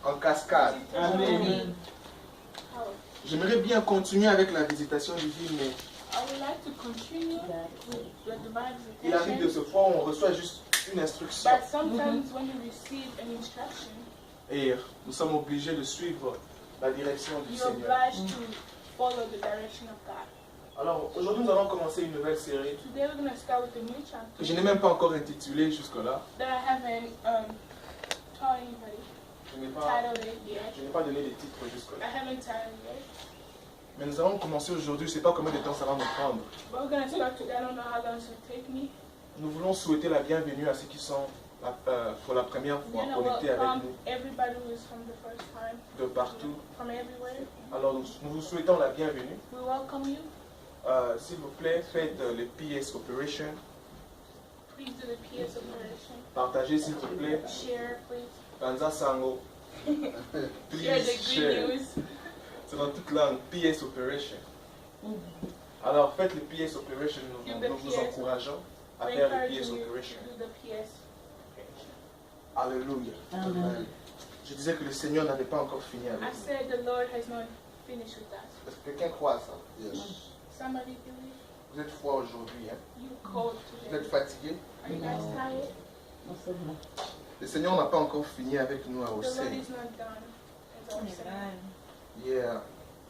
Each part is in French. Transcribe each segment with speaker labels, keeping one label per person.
Speaker 1: en cascade.
Speaker 2: Amen.
Speaker 1: J'aimerais bien continuer avec la visitation divine, mais
Speaker 2: I would like to continue with the divine
Speaker 1: il arrive de
Speaker 2: visitation.
Speaker 1: ce fois où on reçoit juste une instruction.
Speaker 2: But sometimes when you receive an instruction,
Speaker 1: Et nous sommes obligés de suivre la direction du
Speaker 2: you're
Speaker 1: Seigneur.
Speaker 2: obliged to follow the direction of God.
Speaker 1: Alors aujourd'hui nous allons commencer une nouvelle série
Speaker 2: Today we're going to start with a new
Speaker 1: que
Speaker 2: chapter
Speaker 1: je n'ai même pas encore intitulée jusque-là.
Speaker 2: that I haven't taught anybody,
Speaker 1: Je n'ai pas,
Speaker 2: titled it yet.
Speaker 1: je n'ai pas donné de titre
Speaker 2: I
Speaker 1: jusque-là.
Speaker 2: haven't titled it.
Speaker 1: Mais nous allons commencer aujourd'hui, je ne sais pas combien de temps ça va nous prendre.
Speaker 2: But we're going to start today. I don't know how long it's going to take me.
Speaker 1: Nous voulons souhaiter la bienvenue à ceux qui sont pour la première fois
Speaker 2: We're going to
Speaker 1: connectés avec
Speaker 2: welcome
Speaker 1: nous
Speaker 2: everybody who is from the first time,
Speaker 1: de partout.
Speaker 2: from everywhere.
Speaker 1: Alors nous vous souhaitons la bienvenue.
Speaker 2: We welcome you.
Speaker 1: S'il vous plaît, faites le PS Operation.
Speaker 2: Please do the PS operation.
Speaker 1: Partagez s'il vous plaît.
Speaker 2: Share, please.
Speaker 1: Banza Sango.
Speaker 2: Share
Speaker 1: Please
Speaker 2: the
Speaker 1: share.
Speaker 2: good news.
Speaker 1: C'est dans toute langue, PS Operation. Alors faites le PS Operation,
Speaker 2: Do
Speaker 1: nous
Speaker 2: the
Speaker 1: vous
Speaker 2: PS.
Speaker 1: encourageons à
Speaker 2: We
Speaker 1: faire le
Speaker 2: encourage
Speaker 1: PS
Speaker 2: you
Speaker 1: Operation.
Speaker 2: to do the PS operation.
Speaker 1: Alléluia.
Speaker 3: Amen.
Speaker 1: Je disais que le Seigneur n'avait pas encore fini avec
Speaker 2: I
Speaker 1: nous.
Speaker 2: said the Lord has not finished with us.
Speaker 1: Est-ce que quelqu'un croit à ça?
Speaker 2: Somebody believe?
Speaker 1: Vous êtes froid aujourd'hui, hein?
Speaker 2: You cold
Speaker 1: Vous
Speaker 2: today.
Speaker 1: êtes fatigué?
Speaker 2: Are you guys tired?
Speaker 3: Non, c'est bon.
Speaker 1: Le Seigneur n'a pas encore fini avec nous à
Speaker 2: The Lord
Speaker 1: Océane.
Speaker 2: is not done. As I was saying.
Speaker 1: Yeah.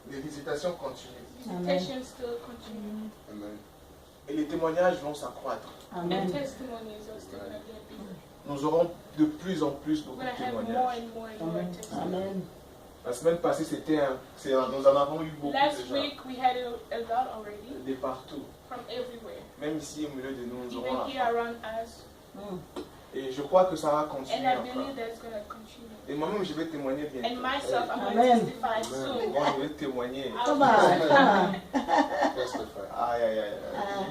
Speaker 1: Les visitations continuent.
Speaker 2: Visitations still continue.
Speaker 1: Et les témoignages vont s'accroître.
Speaker 3: Amen.
Speaker 2: And testimonies are still going to get bigger.
Speaker 1: Nous aurons de plus en plus
Speaker 2: We're
Speaker 1: beaucoup
Speaker 2: going
Speaker 1: de
Speaker 2: to have more
Speaker 1: témoignages.
Speaker 2: and more and more
Speaker 3: Amen.
Speaker 2: testimonies.
Speaker 3: Amen.
Speaker 1: La semaine passée, nous en avons eu beaucoup
Speaker 2: Last
Speaker 1: déjà.
Speaker 2: week we had a lot already
Speaker 1: De partout.
Speaker 2: from everywhere.
Speaker 1: Même ici au milieu de nous, nous aurons
Speaker 2: Even
Speaker 1: la
Speaker 2: here
Speaker 1: fin.
Speaker 2: around us.
Speaker 1: Et je crois que ça va
Speaker 2: And
Speaker 1: continuer
Speaker 2: I
Speaker 1: encore.
Speaker 2: believe that it's going to continue.
Speaker 1: Et moi-même, je vais témoigner bientôt.
Speaker 2: And myself, I'm going
Speaker 3: Amen.
Speaker 2: to testify soon.
Speaker 1: Moi, je vais témoigner.
Speaker 3: Come on. Ah.
Speaker 1: Aïe, aïe, aïe.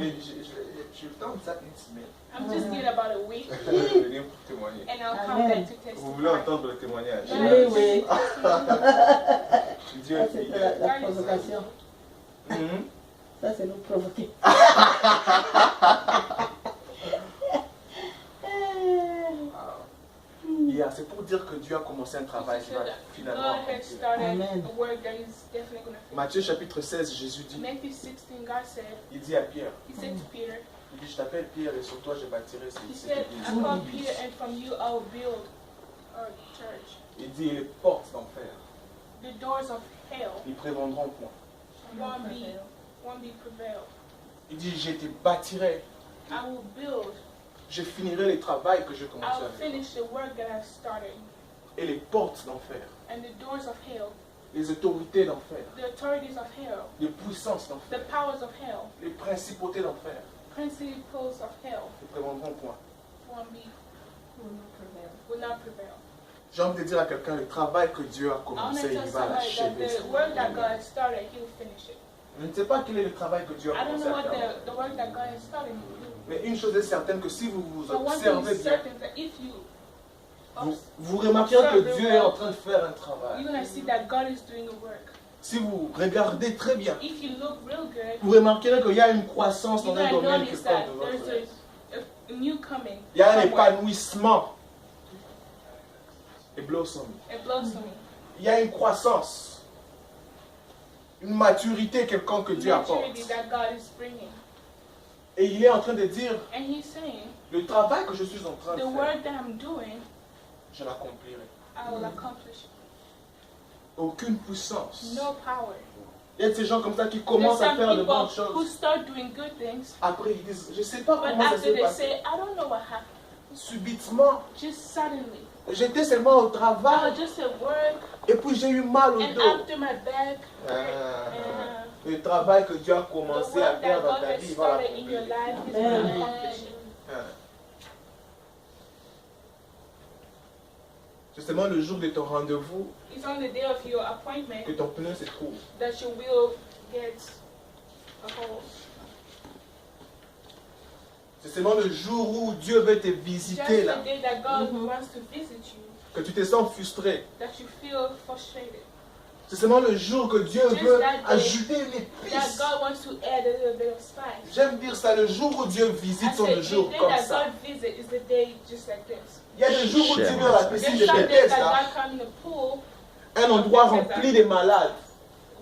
Speaker 1: Mais je dans ça une semaine.
Speaker 2: I'm just here about a week
Speaker 1: Je vais venir pour témoigner.
Speaker 2: and I'll come back to
Speaker 1: Vous voulez
Speaker 2: testify.
Speaker 1: entendre le témoignage?
Speaker 3: Oui, oui.
Speaker 1: Dieu
Speaker 3: Ça,
Speaker 1: est
Speaker 3: c'est
Speaker 1: fidèle.
Speaker 3: la provocation.
Speaker 1: Mhm.
Speaker 3: Ça, c'est nous provoquer.
Speaker 1: Yeah, c'est pour dire que Dieu a commencé un travail qui va finalement
Speaker 2: God has
Speaker 1: accomplir.
Speaker 2: started
Speaker 3: Amen.
Speaker 2: a work that is definitely going to finish.
Speaker 1: Matthieu chapitre 16, Jésus dit,
Speaker 2: Matthew 16, God said,
Speaker 1: il dit à Pierre,
Speaker 2: He said to Peter,
Speaker 1: il dit, je t'appelle Pierre et sur toi je bâtirai
Speaker 2: He
Speaker 1: cette
Speaker 2: said, I
Speaker 1: église.
Speaker 2: call Peter and from you I will build a church.
Speaker 1: Il dit, et les portes d'enfer,
Speaker 2: The doors of hell
Speaker 1: ils prévendront point.
Speaker 2: won't be prevailed.
Speaker 1: Il dit, je te bâtirai,
Speaker 2: I will build,
Speaker 1: je finirai le travail que j'ai
Speaker 2: I
Speaker 1: commencé
Speaker 2: will
Speaker 1: avec toi.
Speaker 2: finish the work that I've started.
Speaker 1: Et les portes d'enfer,
Speaker 2: And the doors of hell,
Speaker 1: les autorités d'enfer,
Speaker 2: the authorities of hell,
Speaker 1: les puissances d'enfer,
Speaker 2: the powers of hell,
Speaker 1: les principautés d'enfer,
Speaker 2: principles of hell
Speaker 1: ne prévendront point.
Speaker 2: will not prevail.
Speaker 1: J'ai envie de dire à quelqu'un, le travail que Dieu a
Speaker 2: I want to
Speaker 1: commencé,
Speaker 2: tell
Speaker 1: il va
Speaker 2: somebody that
Speaker 1: l'achever.
Speaker 2: the work that God has started, He will finish it.
Speaker 1: Je ne sais pas quel est le travail que Dieu a
Speaker 2: I don't
Speaker 1: commencé
Speaker 2: know
Speaker 1: à
Speaker 2: what
Speaker 1: faire.
Speaker 2: the work that God has started, He will do.
Speaker 1: Mais une chose est certaine, que si vous vous
Speaker 2: But one thing
Speaker 1: observez
Speaker 2: is
Speaker 1: bien,
Speaker 2: certain that if you
Speaker 1: vous remarquerez que Dieu est en train de faire un travail.
Speaker 2: you're going to see that God is doing a work.
Speaker 1: Si vous regardez très bien,
Speaker 2: If you look real good,
Speaker 1: vous remarquerez qu'il y a une croissance
Speaker 2: you're
Speaker 1: dans un
Speaker 2: going to
Speaker 1: domaine
Speaker 2: notice
Speaker 1: quelque
Speaker 2: that
Speaker 1: part de votre
Speaker 2: there's
Speaker 1: vie.
Speaker 2: a new coming.
Speaker 1: Il y a un
Speaker 2: somewhere.
Speaker 1: épanouissement. Et blossoming.
Speaker 2: A blossoming.
Speaker 1: Il y a une croissance. Une maturité quelconque que Dieu apporte.
Speaker 2: Maturity that God is bringing.
Speaker 1: Et il est en train de dire,
Speaker 2: And He's saying,
Speaker 1: le travail que je suis en train de
Speaker 2: the
Speaker 1: faire,
Speaker 2: work that I'm doing,
Speaker 1: je l'accomplirai.
Speaker 2: I will accomplish it.
Speaker 1: Aucune puissance.
Speaker 2: No power.
Speaker 1: Il y a de ces gens comme ça qui
Speaker 2: There's
Speaker 1: commencent à
Speaker 2: some
Speaker 1: faire de bonnes
Speaker 2: people who
Speaker 1: choses.
Speaker 2: start doing good things,
Speaker 1: Après, ils disent, je ne sais pas
Speaker 2: but
Speaker 1: comment ça
Speaker 2: after
Speaker 1: s'est
Speaker 2: they
Speaker 1: passé.
Speaker 2: say, I don't know what happened.
Speaker 1: Subitement,
Speaker 2: Just suddenly.
Speaker 1: j'étais seulement au
Speaker 2: I
Speaker 1: travail
Speaker 2: was just at work,
Speaker 1: et puis j'ai eu mal au
Speaker 2: and
Speaker 1: dos.
Speaker 2: after my back,
Speaker 1: Le travail que Dieu a
Speaker 2: the
Speaker 1: commencé à
Speaker 2: work
Speaker 1: faire
Speaker 2: that
Speaker 1: dans
Speaker 2: God
Speaker 1: ta
Speaker 2: has
Speaker 1: vie, il va
Speaker 2: started in your
Speaker 1: l'accomplir.
Speaker 2: life, He's going to accomplish it.
Speaker 1: C'est seulement le jour de ton rendez-vous
Speaker 2: It's on the day of your appointment
Speaker 1: que ton pneu se trouve.
Speaker 2: that you will get a hold.
Speaker 1: C'est seulement le jour où Dieu veut te
Speaker 2: Just
Speaker 1: visiter là,
Speaker 2: the day that God wants to visit you,
Speaker 1: que tu te sens frustré.
Speaker 2: that you feel frustrated.
Speaker 1: C'est seulement le jour que Dieu
Speaker 2: Just
Speaker 1: veut
Speaker 2: that day
Speaker 1: ajouter une
Speaker 2: that
Speaker 1: épice.
Speaker 2: God wants to add a little bit of spice.
Speaker 1: J'aime dire ça, le jour où Dieu
Speaker 2: I
Speaker 1: visite sont
Speaker 2: said,
Speaker 1: le
Speaker 2: the
Speaker 1: jour
Speaker 2: day
Speaker 1: comme
Speaker 2: that
Speaker 1: ça.
Speaker 2: God visits is the day just like this.
Speaker 1: Il y a des jours où Dieu vient à la piscine
Speaker 2: There's
Speaker 1: de
Speaker 2: some days
Speaker 1: Bethesda,
Speaker 2: that God comes in the pool
Speaker 1: un endroit rempli de malades,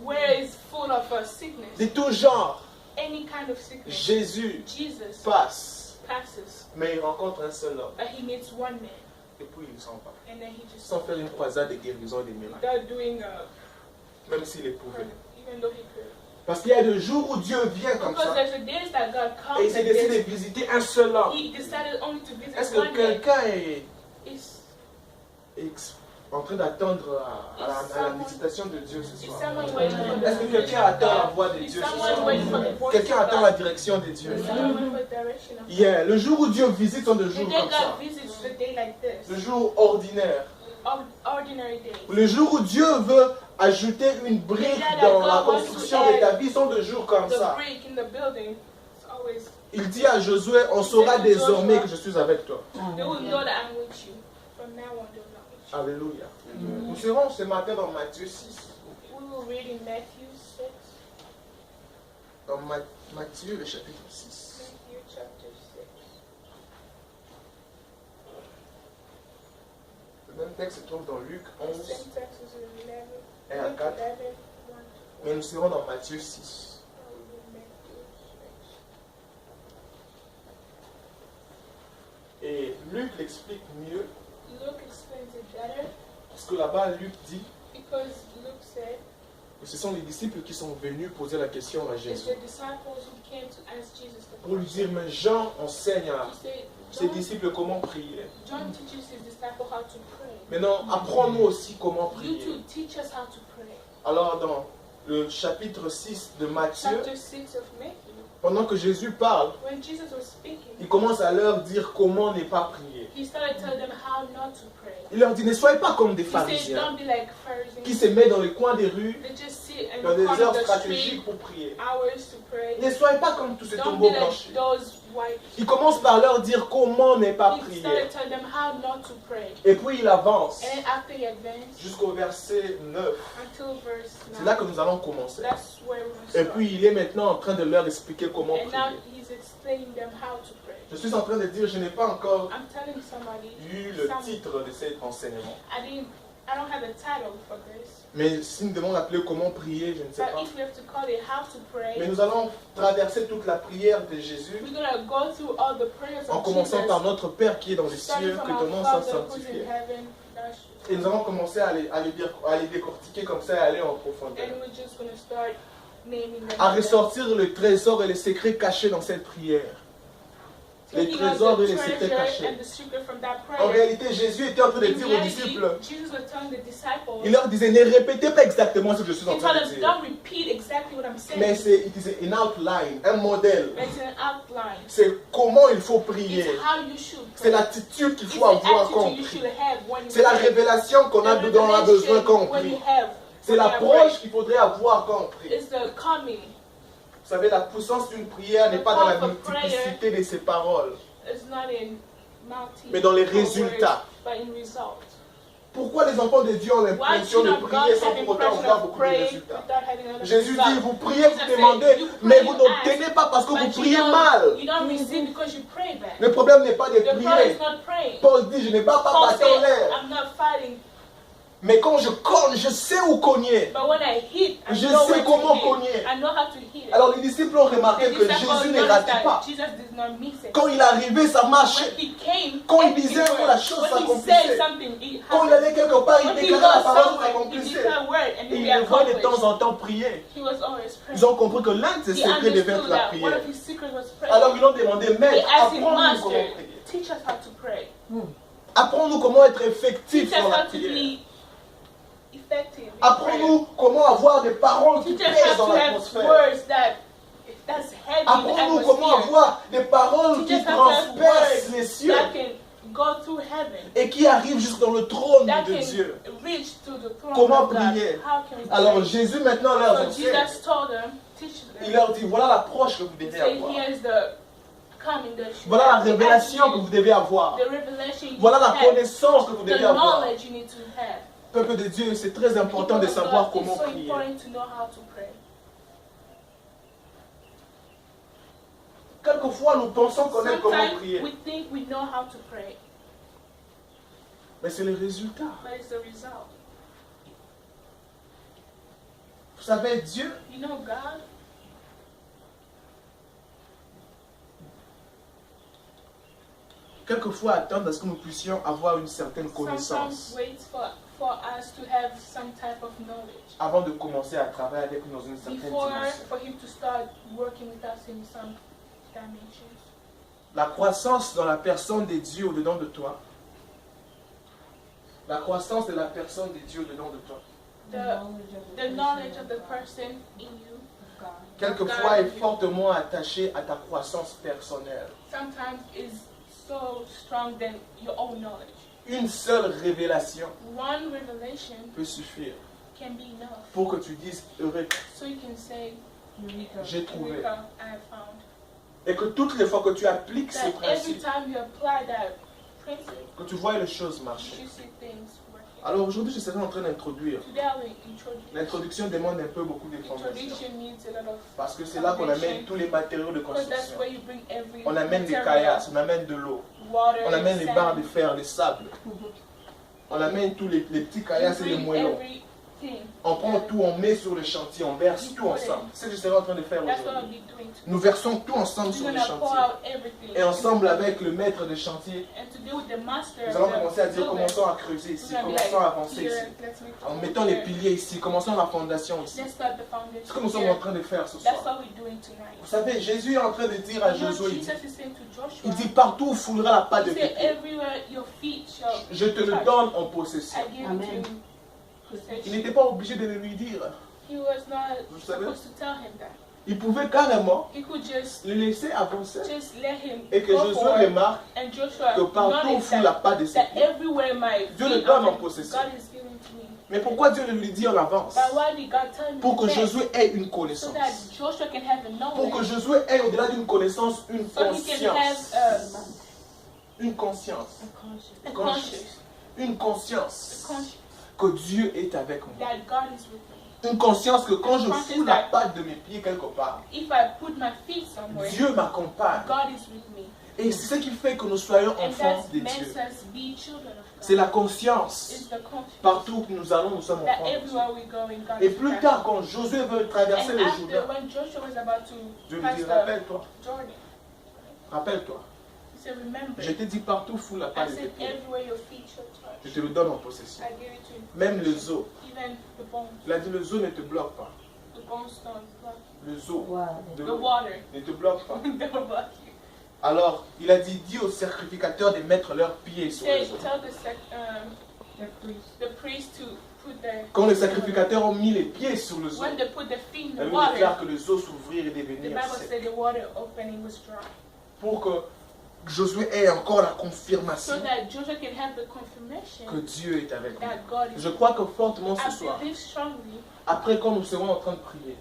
Speaker 2: where it's full of sickness,
Speaker 1: de tout genre.
Speaker 2: any kind of sickness.
Speaker 1: Jésus
Speaker 2: Jesus
Speaker 1: passe,
Speaker 2: passes,
Speaker 1: mais il rencontre un seul homme,
Speaker 2: but he meets one man,
Speaker 1: et puis il s'en va.
Speaker 2: and then he just
Speaker 1: Sans faire une croisade de guérison des miracles,
Speaker 2: without doing
Speaker 1: même s'il est pouvait.
Speaker 2: even though he could.
Speaker 1: Parce qu'il y a des jours où Dieu vient comme
Speaker 2: Because
Speaker 1: ça,
Speaker 2: there's a days that God
Speaker 1: et
Speaker 2: comes
Speaker 1: il s'est
Speaker 2: and
Speaker 1: décidé de visiter un seul homme.
Speaker 2: he decided only to
Speaker 1: Est-ce
Speaker 2: visit
Speaker 1: que
Speaker 2: one man.
Speaker 1: quelqu'un est
Speaker 2: Is
Speaker 1: en train d'attendre à la visitation de Dieu ce soir?
Speaker 2: someone waiting for
Speaker 1: Est-ce que
Speaker 2: the
Speaker 1: quelqu'un attend la voix de
Speaker 2: Is
Speaker 1: Dieu ce
Speaker 2: someone
Speaker 1: soir?
Speaker 2: waiting for the voice
Speaker 1: Quelqu'un
Speaker 2: of
Speaker 1: attend la
Speaker 2: God?
Speaker 1: direction de Dieu?
Speaker 2: Is someone waiting for the direction of God?
Speaker 1: Yeah, le jour où Dieu visite sont des
Speaker 2: The
Speaker 1: jours
Speaker 2: day
Speaker 1: comme ça.
Speaker 2: God visits the day like this,
Speaker 1: Le jour ordinaire.
Speaker 2: ordinary days.
Speaker 1: Le jour où Dieu veut ajouter une brique dans la construction de ta vie sont des jours comme
Speaker 2: The
Speaker 1: ça.
Speaker 2: break in the building is always,
Speaker 1: Il dit à Josué, on saura désormais que je suis avec toi.
Speaker 2: they will know that I'm with you. From now on, they will not with you.
Speaker 1: Alléluia. Nous serons ce matin dans Matthieu 6.
Speaker 2: We will read in Matthew 6,
Speaker 1: Dans Matthieu, le chapitre 6.
Speaker 2: Matthew chapter 6.
Speaker 1: Le même texte se trouve dans Luc
Speaker 2: The
Speaker 1: 11
Speaker 2: same text is in 11,
Speaker 1: et à
Speaker 2: Luke
Speaker 1: 4.
Speaker 2: 11, 1 to
Speaker 1: Mais nous serons dans Matthieu 6.
Speaker 2: 6.
Speaker 1: Et Luc l'explique mieux,
Speaker 2: Luke explains it better
Speaker 1: parce que là-bas, Luc dit
Speaker 2: because Luke said
Speaker 1: que ce sont les disciples qui sont venus poser la question à
Speaker 2: it's
Speaker 1: Jésus.
Speaker 2: the disciples who came to ask Jesus the
Speaker 1: Pour lui
Speaker 2: question.
Speaker 1: dire, mais Jean enseigne à
Speaker 2: He said,
Speaker 1: ses disciples comment prier.
Speaker 2: John teaches his disciples how to pray.
Speaker 1: Maintenant, apprends-nous aussi comment
Speaker 2: You
Speaker 1: prier.
Speaker 2: too teach us how to pray.
Speaker 1: Alors, dans le chapitre 6 de Matthieu,
Speaker 2: Chapter 6 of Matthew,
Speaker 1: pendant que Jésus parle,
Speaker 2: when Jesus was speaking,
Speaker 1: il commence à leur dire comment ne pas prier.
Speaker 2: he started telling them how not to pray.
Speaker 1: Il leur dit, ne soyez pas comme des
Speaker 2: He said,
Speaker 1: pharisiens
Speaker 2: don't be like
Speaker 1: qui
Speaker 2: Pharisees.
Speaker 1: se mettent dans les coins des rues,
Speaker 2: They just sit in
Speaker 1: dans
Speaker 2: the
Speaker 1: des
Speaker 2: corner
Speaker 1: heures
Speaker 2: of the street,
Speaker 1: stratégiques pour prier.
Speaker 2: hours to pray.
Speaker 1: Ne soyez pas comme tous ces
Speaker 2: Don't
Speaker 1: tombeaux
Speaker 2: be
Speaker 1: blanchis.
Speaker 2: like those white.
Speaker 1: Il commence par leur dire comment ne pas
Speaker 2: He
Speaker 1: prier.
Speaker 2: started telling them how not to pray.
Speaker 1: Et puis il avance
Speaker 2: And then after he advanced
Speaker 1: jusqu'au verset 9.
Speaker 2: until verse
Speaker 1: C'est là
Speaker 2: 9,
Speaker 1: que nous allons commencer.
Speaker 2: that's where we're going to
Speaker 1: Et
Speaker 2: start.
Speaker 1: puis il est maintenant en train de leur expliquer comment
Speaker 2: And now
Speaker 1: prier.
Speaker 2: he's explaining them how to pray.
Speaker 1: Je suis en train de dire, je n'ai pas encore
Speaker 2: I'm telling somebody,
Speaker 1: eu le titre de cet enseignement.
Speaker 2: I don't have a title for this.
Speaker 1: Mais si nous devons l'appeler comment prier, je ne sais
Speaker 2: But
Speaker 1: pas.
Speaker 2: if we have to call it how to pray,
Speaker 1: Mais nous allons traverser toute la prière de Jésus
Speaker 2: we're going to go through all the prayers
Speaker 1: en
Speaker 2: of
Speaker 1: commençant
Speaker 2: Jesus,
Speaker 1: par notre Père qui est dans les
Speaker 2: starting
Speaker 1: cieux,
Speaker 2: from
Speaker 1: que ton
Speaker 2: our
Speaker 1: nom soit
Speaker 2: Father who's in
Speaker 1: sanctifié.
Speaker 2: heaven.
Speaker 1: Et nous allons commencer à les décortiquer comme ça et aller en profondeur.
Speaker 2: And we're just going to start naming them.
Speaker 1: À ressortir le trésor et les secrets cachés dans cette prière. Les
Speaker 2: Taking out
Speaker 1: trésors
Speaker 2: the
Speaker 1: et les secrets
Speaker 2: treasure
Speaker 1: cachés.
Speaker 2: and the secret from that
Speaker 1: En
Speaker 2: prayer.
Speaker 1: réalité, Jésus était en train de
Speaker 2: In
Speaker 1: dire aux
Speaker 2: reality,
Speaker 1: disciples,
Speaker 2: Jesus was telling the disciples,
Speaker 1: il leur disait, ne répétez pas exactement ce que je suis en
Speaker 2: he
Speaker 1: train
Speaker 2: told
Speaker 1: de
Speaker 2: them,
Speaker 1: dire.
Speaker 2: don't repeat exactly what I'm saying,
Speaker 1: Mais c'est une outline, un modèle.
Speaker 2: but it's an outline.
Speaker 1: C'est comment il faut prier.
Speaker 2: It's how you should
Speaker 1: C'est
Speaker 2: pray.
Speaker 1: l'attitude qu'il
Speaker 2: It's
Speaker 1: faut
Speaker 2: the
Speaker 1: avoir quand on
Speaker 2: attitude you
Speaker 1: prie.
Speaker 2: should have when you
Speaker 1: C'est la
Speaker 2: pray.
Speaker 1: révélation qu'on a
Speaker 2: The
Speaker 1: dont on a besoin quand on
Speaker 2: revelation when you
Speaker 1: prie.
Speaker 2: have
Speaker 1: C'est
Speaker 2: when you are
Speaker 1: l'approche qu'il faudrait avoir quand on prie.
Speaker 2: praying. It's the coming.
Speaker 1: Vous savez, la puissance d'une prière n'est pas dans la multiplicité de ses paroles,
Speaker 2: It's not in multi,
Speaker 1: mais dans les
Speaker 2: words,
Speaker 1: résultats.
Speaker 2: but in results.
Speaker 1: Pourquoi les enfants de Dieu ont
Speaker 2: Why
Speaker 1: l'impression
Speaker 2: should
Speaker 1: de
Speaker 2: not God
Speaker 1: prier sans
Speaker 2: have
Speaker 1: pour autant
Speaker 2: impression
Speaker 1: avoir
Speaker 2: of
Speaker 1: beaucoup de
Speaker 2: praying
Speaker 1: résultats?
Speaker 2: without having other
Speaker 1: Jésus dit,
Speaker 2: results?
Speaker 1: vous priez, vous
Speaker 2: Jesus
Speaker 1: demandez,
Speaker 2: said, you
Speaker 1: mais
Speaker 2: pray,
Speaker 1: vous
Speaker 2: you
Speaker 1: n'obtenez pas parce que
Speaker 2: But
Speaker 1: vous
Speaker 2: you
Speaker 1: priez
Speaker 2: don't-
Speaker 1: mal.
Speaker 2: You don't receive because you pray bad.
Speaker 1: Le problème n'est pas de
Speaker 2: The problem
Speaker 1: prier.
Speaker 2: is not praying.
Speaker 1: Paul dit, je n'ai pas
Speaker 2: Paul
Speaker 1: battu en
Speaker 2: said,
Speaker 1: l'air.
Speaker 2: I'm not fighting,
Speaker 1: Mais quand je cogne, je sais où cogner.
Speaker 2: but when I hit, I
Speaker 1: Je
Speaker 2: know
Speaker 1: sais
Speaker 2: where
Speaker 1: comment
Speaker 2: to
Speaker 1: cogner.
Speaker 2: hit. I know how to hit it.
Speaker 1: Alors les disciples ont remarqué
Speaker 2: The
Speaker 1: que
Speaker 2: disciples
Speaker 1: Jésus ne
Speaker 2: noticed
Speaker 1: ratait
Speaker 2: that
Speaker 1: pas.
Speaker 2: Jesus did not miss it.
Speaker 1: Quand il arrivait, ça marchait.
Speaker 2: When he came,
Speaker 1: Quand il
Speaker 2: everything
Speaker 1: disait un mot,
Speaker 2: worked.
Speaker 1: la chose
Speaker 2: When he
Speaker 1: s'accomplissait.
Speaker 2: said something, it
Speaker 1: Quand il
Speaker 2: happened.
Speaker 1: allait quelque part, il
Speaker 2: When he
Speaker 1: déclarait la
Speaker 2: does
Speaker 1: parole
Speaker 2: something, he
Speaker 1: s'accomplissait.
Speaker 2: declared word and
Speaker 1: Et
Speaker 2: it
Speaker 1: ils
Speaker 2: be
Speaker 1: le voient de
Speaker 2: accomplished.
Speaker 1: temps en temps prier.
Speaker 2: He was always praying.
Speaker 1: Ils ont compris que l'un de ses
Speaker 2: He
Speaker 1: secrets devait être
Speaker 2: understood
Speaker 1: la
Speaker 2: that one
Speaker 1: prière.
Speaker 2: of his secrets was prayer.
Speaker 1: Alors ils l'ont demandé,
Speaker 2: They
Speaker 1: maître,
Speaker 2: asked him,
Speaker 1: apprends-nous comment
Speaker 2: Master,
Speaker 1: prier.
Speaker 2: teach us how to pray.
Speaker 1: Apprends-nous comment être effectif
Speaker 2: Teach us
Speaker 1: dans la
Speaker 2: how to
Speaker 1: prière.
Speaker 2: be effective in prayer.
Speaker 1: Apprends-nous comment avoir des paroles qui
Speaker 2: Teach us
Speaker 1: pèsent
Speaker 2: how
Speaker 1: dans
Speaker 2: to have
Speaker 1: l'atmosphère.
Speaker 2: words that's heavy in the
Speaker 1: Apprends-nous comment
Speaker 2: atmosphere.
Speaker 1: avoir des paroles
Speaker 2: Teach
Speaker 1: qui
Speaker 2: us how to have
Speaker 1: transpercent les
Speaker 2: words
Speaker 1: cieux
Speaker 2: that can go through heaven.
Speaker 1: et qui arrivent jusque dans le trône
Speaker 2: That
Speaker 1: de
Speaker 2: can
Speaker 1: Dieu.
Speaker 2: reach to the throne
Speaker 1: Comment
Speaker 2: of God.
Speaker 1: prier?
Speaker 2: How can we
Speaker 1: Alors
Speaker 2: pray?
Speaker 1: Jésus maintenant leur
Speaker 2: So
Speaker 1: enseigne.
Speaker 2: Jesus told them, teach
Speaker 1: Il
Speaker 2: them.
Speaker 1: leur dit, voilà l'approche que vous
Speaker 2: He
Speaker 1: devez
Speaker 2: said,
Speaker 1: avoir.
Speaker 2: here's the coming that you
Speaker 1: Voilà la
Speaker 2: have, the
Speaker 1: révélation que
Speaker 2: attitude,
Speaker 1: vous devez avoir.
Speaker 2: the revelation you
Speaker 1: Voilà la
Speaker 2: have,
Speaker 1: connaissance que vous
Speaker 2: the
Speaker 1: devez avoir.
Speaker 2: knowledge you need to have.
Speaker 1: Peuple de Dieu, c'est très important de
Speaker 2: People of
Speaker 1: savoir
Speaker 2: God,
Speaker 1: comment
Speaker 2: it's so
Speaker 1: prier.
Speaker 2: important to know how to pray.
Speaker 1: Quelquefois, nous pensons connaître comment
Speaker 2: Sometimes
Speaker 1: prier.
Speaker 2: we think we know how to pray,
Speaker 1: Mais c'est le résultat.
Speaker 2: but it's the result.
Speaker 1: Vous savez, Dieu,
Speaker 2: You know, God,
Speaker 1: quelquefois, attend à ce que nous puissions avoir une certaine
Speaker 2: sometimes
Speaker 1: connaissance
Speaker 2: waits for us to have some type of knowledge
Speaker 1: avant de commencer à travailler avec nous dans une certaine
Speaker 2: before
Speaker 1: dimension.
Speaker 2: for Him to start working with us in some dimensions.
Speaker 1: La croissance dans la personne de Dieu au-dedans de toi. La croissance de la personne de Dieu au-dedans de toi.
Speaker 2: The knowledge of the person in you,
Speaker 1: Quelquefois est fortement attachée à ta croissance personnelle.
Speaker 2: sometimes is so strong than your own knowledge.
Speaker 1: Une seule révélation
Speaker 2: One revelation
Speaker 1: peut suffire
Speaker 2: can be enough,
Speaker 1: pour que tu dises Eureka,
Speaker 2: so you can say,
Speaker 1: j'ai trouvé.
Speaker 2: Eureka, I have found.
Speaker 1: Et que toutes les fois que tu appliques ce
Speaker 2: That every
Speaker 1: principe,
Speaker 2: time you apply that principle,
Speaker 1: que tu vois les choses marcher.
Speaker 2: you see things working.
Speaker 1: Alors aujourd'hui, je serai en train d'introduire.
Speaker 2: Today I will introduce.
Speaker 1: L'introduction demande un peu beaucoup d'informations.
Speaker 2: Introduction needs a lot of,
Speaker 1: Parce que c'est là qu'on amène tous les matériaux de
Speaker 2: because that's
Speaker 1: construction.
Speaker 2: where you bring every
Speaker 1: On amène des
Speaker 2: material,
Speaker 1: caillasses, on amène de l'eau,
Speaker 2: water,
Speaker 1: on amène les
Speaker 2: sand.
Speaker 1: barres de fer, les sables. On amène tous les petits
Speaker 2: You
Speaker 1: caillasses et les
Speaker 2: bring
Speaker 1: moellons.
Speaker 2: everything.
Speaker 1: On prend tout, on met sur le chantier, on verse tout ensemble. C'est ce que je serai en train de faire
Speaker 2: That's what I'll
Speaker 1: aujourd'hui.
Speaker 2: be doing today.
Speaker 1: Nous versons tout ensemble sur
Speaker 2: We're
Speaker 1: le
Speaker 2: gonna pour
Speaker 1: chantier.
Speaker 2: out everything.
Speaker 1: Et ensemble avec le maître de chantier,
Speaker 2: And today with the master,
Speaker 1: nous allons
Speaker 2: the
Speaker 1: commencer à dire
Speaker 2: builder,
Speaker 1: commençons à creuser ici,
Speaker 2: we're gonna be
Speaker 1: commençons à
Speaker 2: like,
Speaker 1: avancer
Speaker 2: here,
Speaker 1: ici.
Speaker 2: let's make
Speaker 1: En
Speaker 2: the
Speaker 1: mettant les
Speaker 2: here.
Speaker 1: piliers ici, commençons la fondation ici.
Speaker 2: Let's start the
Speaker 1: C'est
Speaker 2: foundation
Speaker 1: ce que nous sommes
Speaker 2: here.
Speaker 1: en train de faire ce
Speaker 2: That's
Speaker 1: soir.
Speaker 2: what we're doing tonight.
Speaker 1: Vous savez, Jésus est en train de dire à
Speaker 2: You know,
Speaker 1: Josué,
Speaker 2: Jesus is saying to Joshua,
Speaker 1: il dit partout où foulera la patte de
Speaker 2: he
Speaker 1: tes
Speaker 2: said,
Speaker 1: pieds,
Speaker 2: everywhere your feet shall
Speaker 1: je te le
Speaker 2: touch,
Speaker 1: donne en possession.
Speaker 2: I give
Speaker 3: Amen.
Speaker 2: it to you.
Speaker 1: Il
Speaker 2: Possession.
Speaker 1: n'était pas obligé de le lui dire.
Speaker 2: He was not
Speaker 1: Vous savez?
Speaker 2: supposed to tell him that.
Speaker 1: Il pouvait carrément
Speaker 2: He could just
Speaker 1: le laisser avancer.
Speaker 2: let him
Speaker 1: Et que
Speaker 2: go
Speaker 1: Josué
Speaker 2: forward.
Speaker 1: remarque
Speaker 2: And Joshua
Speaker 1: que partout où
Speaker 2: noticed
Speaker 1: foule la
Speaker 2: that,
Speaker 1: patte de ses
Speaker 2: that
Speaker 1: pieds.
Speaker 2: everywhere my
Speaker 1: Dieu le
Speaker 2: feet
Speaker 1: donne en
Speaker 2: are,
Speaker 1: possession.
Speaker 2: God is giving to me.
Speaker 1: Mais pourquoi Dieu le lui dit en avance?
Speaker 2: But why did God tell him
Speaker 1: Pour que
Speaker 2: that?
Speaker 1: Josué ait une
Speaker 2: So
Speaker 1: connaissance.
Speaker 2: that Joshua can have a
Speaker 1: Pour que
Speaker 2: knowledge.
Speaker 1: Josué ait au-delà d'une connaissance, une
Speaker 2: So he can have
Speaker 1: conscience. Une conscience.
Speaker 2: a conscience.
Speaker 1: Une conscience
Speaker 2: A conscience
Speaker 1: que Dieu est avec moi.
Speaker 2: that God is with me.
Speaker 1: Une conscience que quand je fous la patte de mes pieds quelque part,
Speaker 2: If I put my feet somewhere,
Speaker 1: Dieu m'accompagne.
Speaker 2: God is with me.
Speaker 1: Et c'est ce qui fait que nous soyons
Speaker 2: And
Speaker 1: enfants
Speaker 2: that
Speaker 1: de
Speaker 2: makes
Speaker 1: Dieu.
Speaker 2: us be children of
Speaker 1: C'est
Speaker 2: God.
Speaker 1: la conscience.
Speaker 2: It's the conscience
Speaker 1: Partout où nous allons, nous sommes
Speaker 2: that
Speaker 1: enfants de Dieu.
Speaker 2: everywhere we go in God
Speaker 1: Et
Speaker 2: is
Speaker 1: plus
Speaker 2: present.
Speaker 1: tard, quand Josué veut traverser
Speaker 2: And
Speaker 1: le
Speaker 2: after,
Speaker 1: Jourdain,
Speaker 2: when Joshua was about to
Speaker 1: Dieu lui
Speaker 2: pass
Speaker 1: dit,
Speaker 2: the
Speaker 1: rappelle-toi,
Speaker 2: Jordan,
Speaker 1: rappelle-toi.
Speaker 2: he said, remember,
Speaker 1: Je t'ai dit partout, fous la
Speaker 2: I
Speaker 1: patte de tes
Speaker 2: said
Speaker 1: pieds.
Speaker 2: everywhere your feet shall
Speaker 1: Je
Speaker 2: touch,
Speaker 1: te le donne en possession.
Speaker 2: I give it to you.
Speaker 1: Même le zoo.
Speaker 2: Even the bones,
Speaker 1: Il a dit, le zoo ne te bloque pas.
Speaker 2: the bones don't block you.
Speaker 1: Le zoo
Speaker 3: Wow.
Speaker 1: de
Speaker 2: The
Speaker 1: l'eau
Speaker 2: water
Speaker 1: ne te bloque pas.
Speaker 2: don't block you.
Speaker 1: Alors, il a dit, dis aux sacrificateurs de mettre leurs pieds sur le
Speaker 2: Say,
Speaker 1: zoo.
Speaker 2: tell the priest to put their
Speaker 1: Quand les sacrificateurs ont mis les pieds sur le zoo,
Speaker 2: when they put their feet in
Speaker 1: la
Speaker 2: the
Speaker 1: Bible
Speaker 2: water,
Speaker 1: déclare que le zoo s'ouvrir et
Speaker 2: the
Speaker 1: devenir
Speaker 2: Bible
Speaker 1: sec.
Speaker 2: said the water opening was dry.
Speaker 1: Pour que Josué ait encore la
Speaker 2: So
Speaker 1: confirmation
Speaker 2: that Joshua can have the confirmation
Speaker 1: que Dieu est avec nous.
Speaker 2: that God is
Speaker 1: Je crois que fortement ce
Speaker 2: I
Speaker 1: soir,
Speaker 2: believe strongly
Speaker 1: après quand nous serons en train de prier,